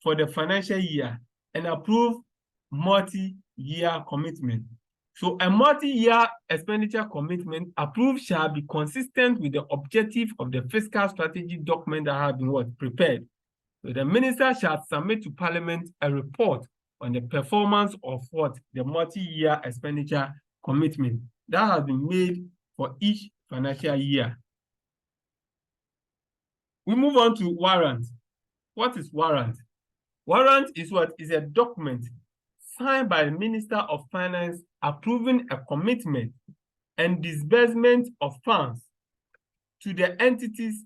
for the financial year and approve multi-year commitment. So a multi-year expenditure commitment approved shall be consistent with the objective of the fiscal strategy document that has been prepared. So the minister shall submit to Parliament a report on the performance of the multi-year expenditure commitment that has been made for each financial year. We move on to warrant. What is warrant? Warrant is what? Is a document signed by the Minister of Finance approving a commitment and disbursement of funds to the entities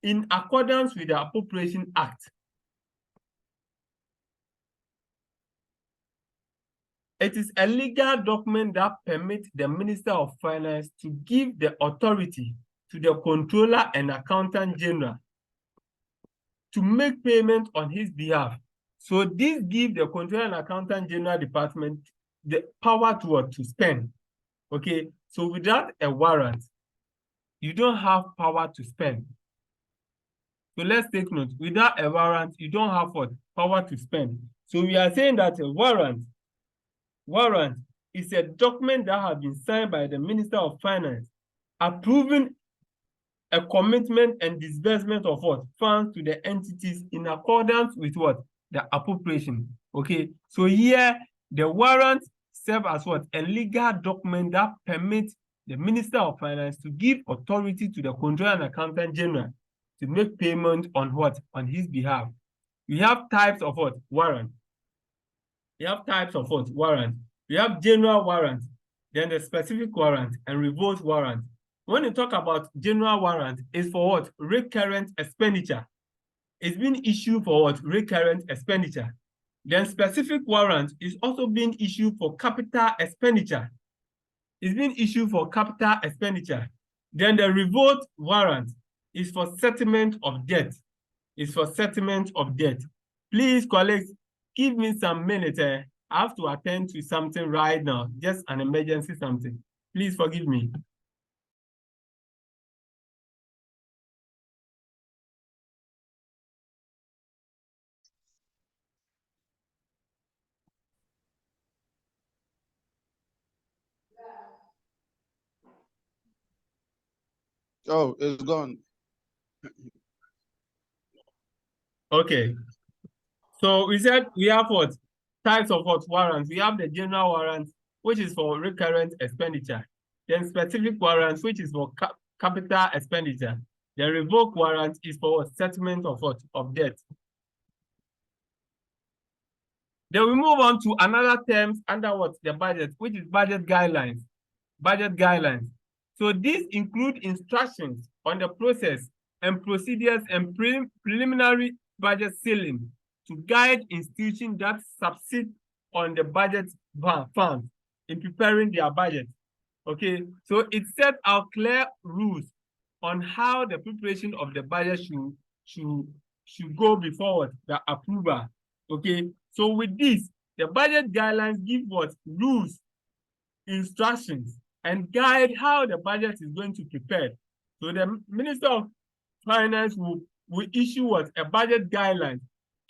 in accordance with the Appropriation Act. It is a legal document that permits the Minister of Finance to give the authority to the Controller and Accountant General to make payment on his behalf. So this gives the Controller and Accountant General Department the power to spend. Okay, so without a warrant, you don't have power to spend. So let's take note. Without a warrant, you don't have what? Power to spend. So we are saying that a warrant is a document that has been signed by the Minister of Finance approving a commitment and disbursement of what? Funds to the entities in accordance with what? The appropriation. Okay, so here the warrant serves as what? A legal document that permits the Minister of Finance to give authority to the Controller and Accountant General to make payment on what? On his behalf. We have types of what? Warrant. We have types of what? Warrant. We have general warrant, then the specific warrant, and reverse warrant. When you talk about general warrant, it's for what? Recurrent expenditure. It's been issued for what? Recurrent expenditure. Then specific warrant is also being issued for capital expenditure. It's been issued for capital expenditure. Then the revolt warrant is for settlement of debt. It's for settlement of debt. Please, colleagues, give me some minutes. I have to attend to something right now, just an emergency something. Please forgive me. Oh, it's gone. Okay. So we said we have what? Types of what? Warrants. We have the general warrant, which is for recurrent expenditure. Then specific warrants, which is for capital expenditure. The revoke warrant is for settlement of what? Of debt. Then we move on to another terms under what? The budget, which is budget guidelines. Budget guidelines. So these include instructions on the process and procedures and preliminary budget ceiling to guide institutions that subsist on the budget funds in preparing their budget. Okay, so it sets out clear rules on how the preparation of the budget should go before the approval. Okay, so with this, the budget guidelines give what? Rules, instructions, and guide how the budget is going to prepare. So the Minister of Finance will issue what? A budget guideline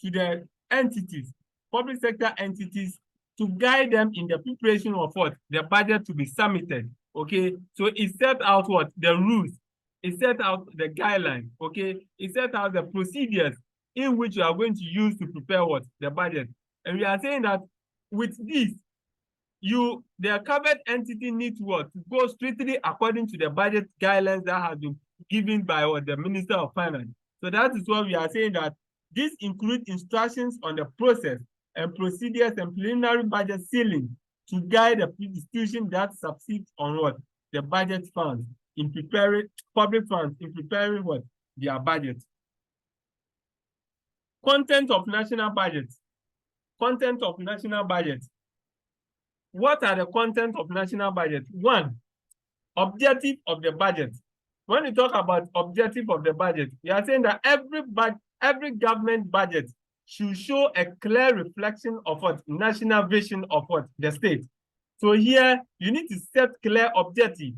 to the entities, public sector entities, to guide them in the preparation of what? The budget to be submitted. Okay, so it set out what? The rules. It set out the guidelines. Okay, it set out the procedures in which you are going to use to prepare what? The budget. And we are saying that with this, the covered entity needs what? To go strictly according to the budget guidelines that have been given by what the Minister of Finance. So that is what we are saying, that this includes instructions on the process and procedures and preliminary budget ceiling to guide the institution that succeeds on what? The budget funds in preparing, public funds in preparing what? Their budget. Content of national budget. Content of national budget. What are the content of national budget? One, objective of the budget. When we talk about objective of the budget, we are saying that every government budget should show a clear reflection of what? National vision of what? The state. So here, you need to set clear objective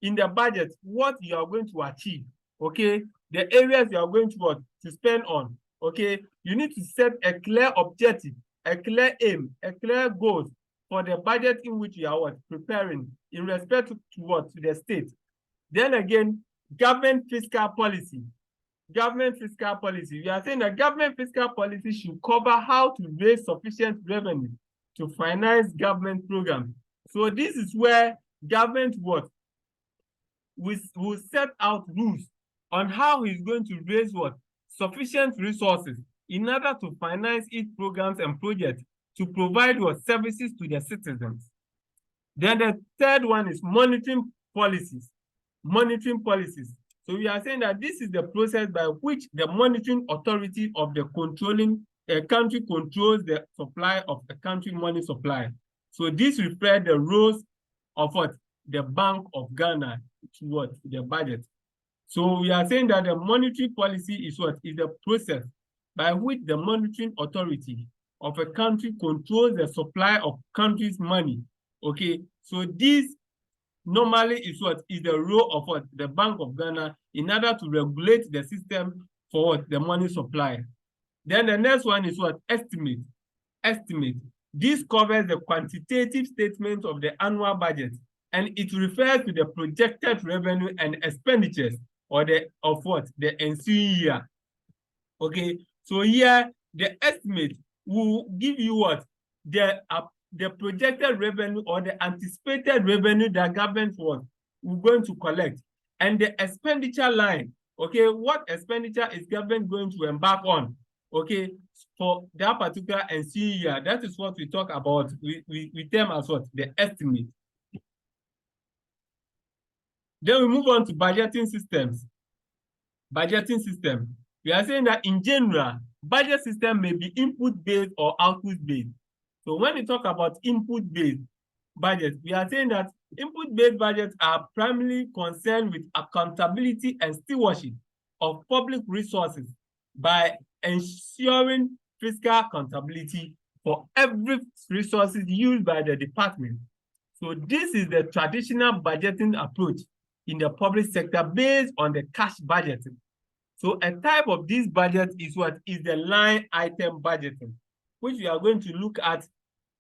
in the budget, what you are going to achieve, okay? The areas you are going to what? To spend on, okay? You need to set a clear objective, a clear aim, a clear goal for the budget in which you are what? Preparing in respect to what? To the state. Then again, government fiscal policy. Government fiscal policy. We are saying that government fiscal policy should cover how to raise sufficient revenue to finance government programs. So this is where government what? Will set out rules on how he's going to raise what? Sufficient resources in order to finance its programs and projects to provide what? Services to their citizens. Then the third one is monitoring policies. Monitoring policies. So we are saying that this is the process by which the monitoring authority of the controlling country controls the supply of a country money supply. So this refers the roles of what? The Bank of Ghana to what? The budget. So we are saying that the monetary policy is what? Is the process by which the monitoring authority of a country controls the supply of country's money. Okay, so this normally is what? Is the role of what? The Bank of Ghana in order to regulate the system for what? The money supply. Then the next one is what? Estimate. Estimate. This covers the quantitative statement of the annual budget, and it refers to the projected revenue and expenditures or of what? The ensuing year. Okay, so here the estimate will give you what? The projected revenue or the anticipated revenue that government was going to collect, and the expenditure line. Okay, what expenditure is government going to embark on? Okay, for that particular ensuing year. That is what we talk about. We term as what? The estimate. Then we move on to budgeting systems. Budgeting system. We are saying that in general, budget system may be input-based or output-based. So when we talk about input-based budget, we are saying that input-based budgets are primarily concerned with accountability and stewardship of public resources by ensuring fiscal accountability for every resources used by the department. So this is the traditional budgeting approach in the public sector based on the cash budgeting. So a type of this budget is what? Is the line item budgeting, which we are going to look at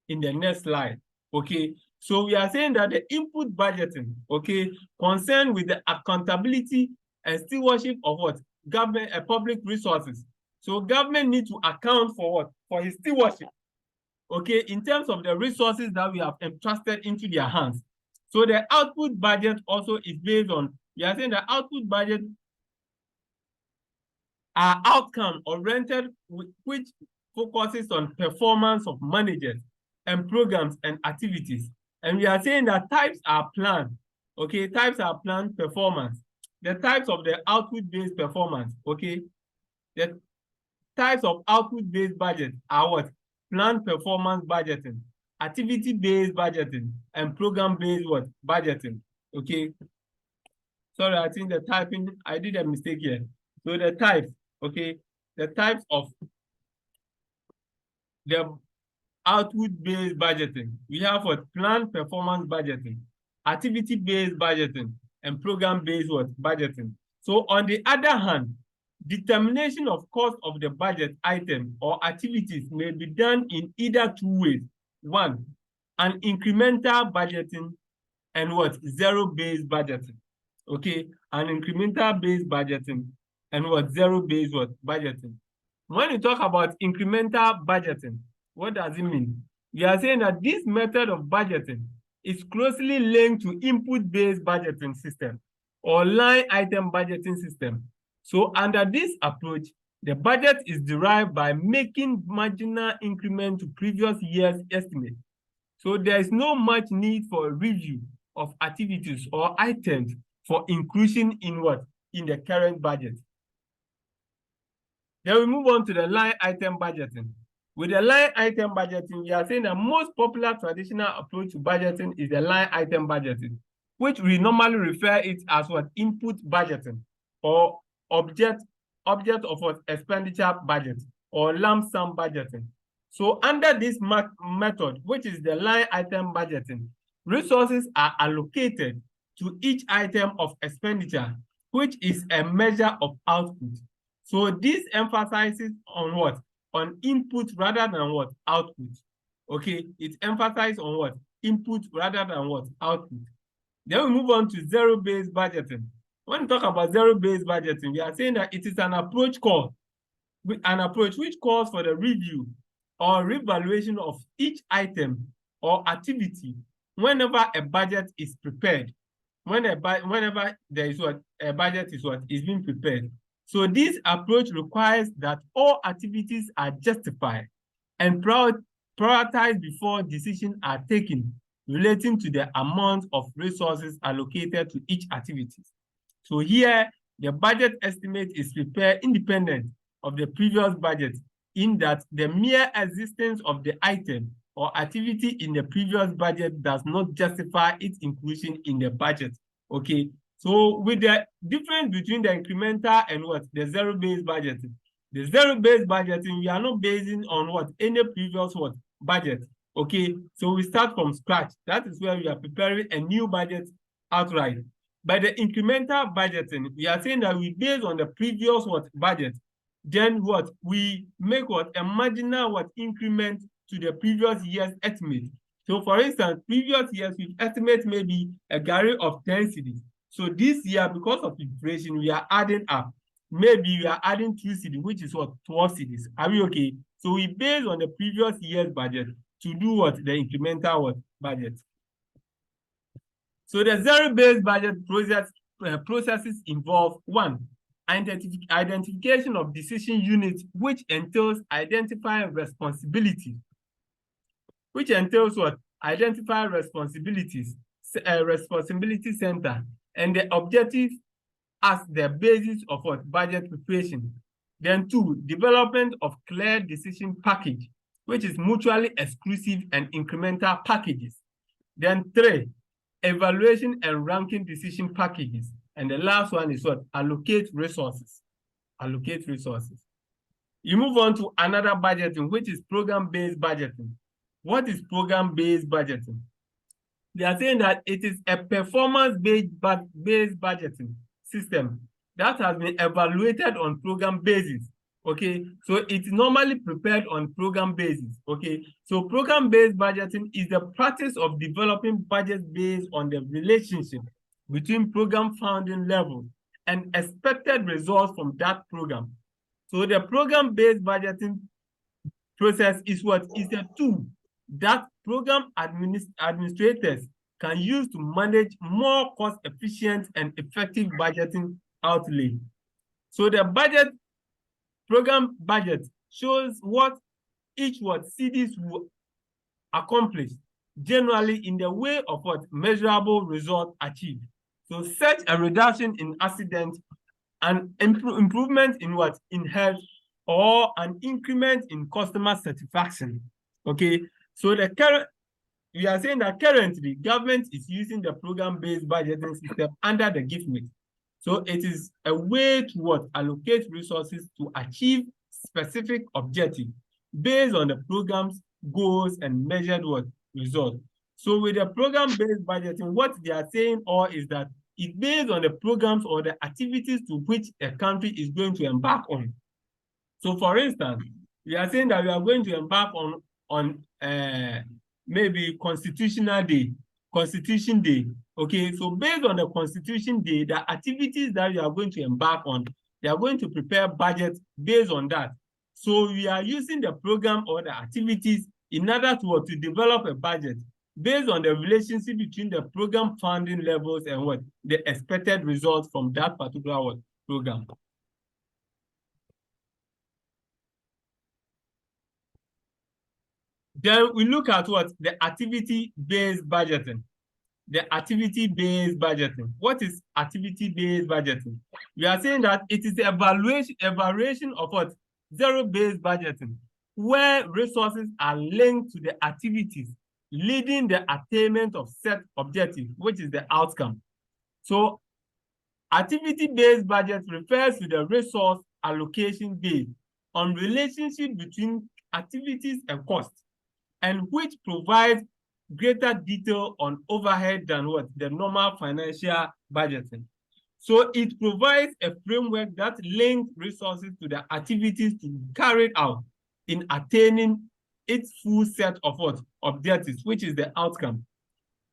in the next slide. Okay, so we are saying that the input budgeting, okay, concerned with the accountability and stewardship of what? Government and public resources. So government needs to account for what? For his stewardship, okay, in terms of the resources that we have entrusted into their hands. So the output budget also is based on, we are saying the output budget are outcome oriented, which focuses on performance of managers and programs and activities. And we are saying that types are planned, okay, types are planned performance. The types of the output-based performance, okay, the types of output-based budget are what? Planned performance budgeting, activity-based budgeting, and program-based what? Budgeting, okay. Sorry, I think the typing, I did a mistake here. So the types, okay, the types of the output-based budgeting. We have what? Planned performance budgeting, activity-based budgeting, and program-based what? Budgeting. So on the other hand, determination of cost of the budget item or activities may be done in either two ways. One, an incremental budgeting, and what? Zero-based budgeting. Okay, an incremental based budgeting and what? Zero-based what? Budgeting. When you talk about incremental budgeting, what does it mean? We are saying that this method of budgeting is closely linked to input-based budgeting system. or line item budgeting system. So under this approach, the budget is derived by making marginal increment to previous year's estimate. So there is no much need for a review of activities or items for inclusion in what? In the current budget. Then we move on to the line item budgeting. With the line item budgeting, we are saying the most popular traditional approach to budgeting is the line item budgeting, which we normally refer it as what? Input budgeting, or object of what? Expenditure budget, or lump sum budgeting. So under this method, which is the line item budgeting, resources are allocated to each item of expenditure, which is a measure of output. So this emphasizes on what? On input rather than what? Output. Okay, it emphasizes on what? Input rather than what? Output. Then we move on to zero-based budgeting. When we talk about zero-based budgeting, we are saying that it is an approach which calls for the review or revaluation of each item or activity whenever a budget is prepared. Whenever there is what? A budget is being prepared. So this approach requires that all activities are justified and prioritized before decisions are taken relating to the amount of resources allocated to each activity. So here, the budget estimate is prepared independent of the previous budget, in that the mere existence of the item or activity in the previous budget does not justify its inclusion in the budget. Okay. So with the difference between the incremental and what? The zero-based budgeting. The zero-based budgeting, we are not basing on what? Any previous what? Budget. Okay, so we start from scratch. That is where we are preparing a new budget outright. By the incremental budgeting, we are saying that we base on the previous what? Budget. Then what? We make what? A marginal what? Increment to the previous year's estimate. So for instance, previous years, we estimate maybe a garri of 10 cedis. So this year, because of inflation, we are adding up. Maybe we are adding 2 cedis, which is what? 12 cedis. Are we okay? So we base on the previous year's budget to do what? The incremental what? Budget. So the zero-based budget processes involve: 1, identification of decision units, which entails identifying responsibilities. Which entails what? Identify responsibilities, responsibility center, and the objective as the basis of what? Budget preparation. Then 2, development of clear decision package, which is mutually exclusive and incremental packages. Then 3, evaluation and ranking decision packages. And the last one is what? Allocate resources. Allocate resources. You move on to another budgeting, which is program-based budgeting. What is program-based budgeting? They are saying that it is a performance-based budgeting system that has been evaluated on program basis. Okay, so it's normally prepared on program basis. Okay, so program-based budgeting is the practice of developing budgets based on the relationship between program funding levels and expected results from that program. So the program-based budgeting process is what? Is a tool that program administrators can use to manage more cost-efficient and effective budgeting outlay. So the program budget shows what each cedis will accomplish, generally in the way of what? Measurable result achieved. So such a reduction in accident, an improvement in what? In health, or an increment in customer satisfaction. Okay, so we are saying that currently government is using the program-based budgeting system under the GIFMIT. So it is a way to what? Allocate resources to achieve specific objectives based on the program's goals and measured what? Results. So with the program-based budgeting, what they are saying is that it's based on the programs or the activities to which a country is going to embark on. So for instance, we are saying that we are going to embark on maybe Constitution Day. Okay, so based on the Constitution Day, the activities that we are going to embark on, they are going to prepare budgets based on that. So we are using the program or the activities in order to develop a budget based on the relationship between the program funding levels and what the expected results from that particular what program. Then we look at what the activity-based budgeting. The activity-based budgeting. What is activity-based budgeting? We are saying that it is the evaluation of what zero-based budgeting, where resources are linked to the activities leading the attainment of set objective, which is the outcome. So activity-based budget refers to the resource allocation based on relationship between activities and costs, and which provides greater detail on overhead than what the normal financial budgeting. So it provides a framework that links resources to the activities to be carried out in attaining its full set of what objectives, which is the outcome.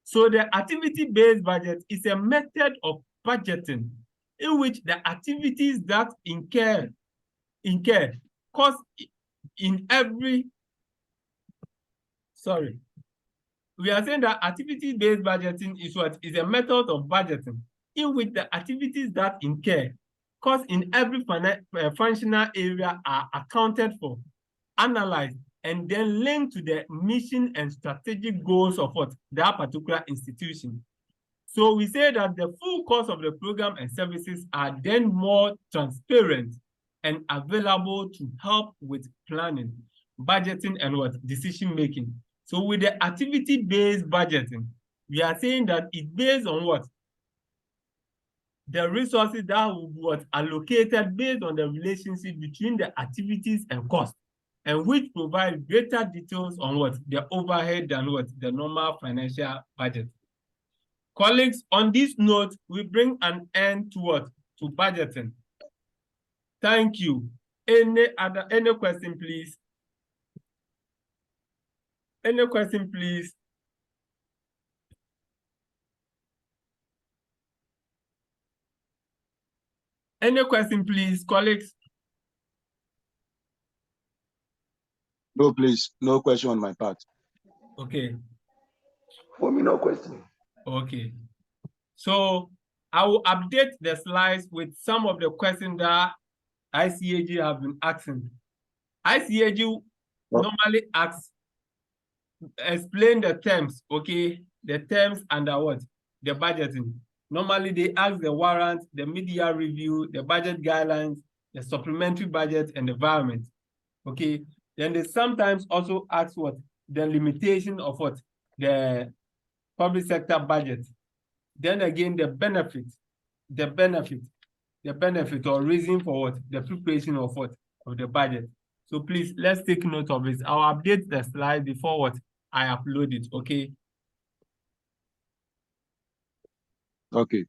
So the activity-based budget is a method of budgeting in which the activities that incur cost in every, sorry. We are saying that activity-based budgeting is what is a method of budgeting in which the activities that incur cost in every functional area are accounted for, analyzed, and then linked to the mission and strategic goals of what that particular institution. So we say that the full cost of the program and services are then more transparent and available to help with planning, budgeting, and what decision making. So with the activity-based budgeting, we are saying that it's based on what? The resources that will be what allocated based on the relationship between the activities and costs, and which provide greater details on what the overhead than what the normal financial budget. Colleagues, on this note, we bring an end to what? To budgeting. Thank you. Any question, please? Any question, please? Any question, please, colleagues? No, please. No question on my part. Okay. For me, no question. Okay. So I will update the slides with some of the questions that ICAG have been asking. ICAG normally asks, explain the terms, okay? The terms under what? The budgeting. Normally they ask the warrant, the media review, the budget guidelines, the supplementary budget, and the environment, okay? Then they sometimes also ask what? The limitation of what? The public sector budget. Then again, the benefit or reason for what? The preparation of what? Of the budget. So please, let's take note of this. I'll update the slide before what? I upload it, okay? Okay.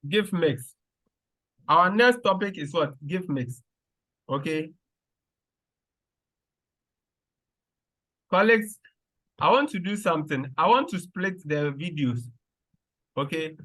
Gift mix. Our next topic is what? Gift mix, okay? Colleagues, I want to do something. I want to split the videos, okay?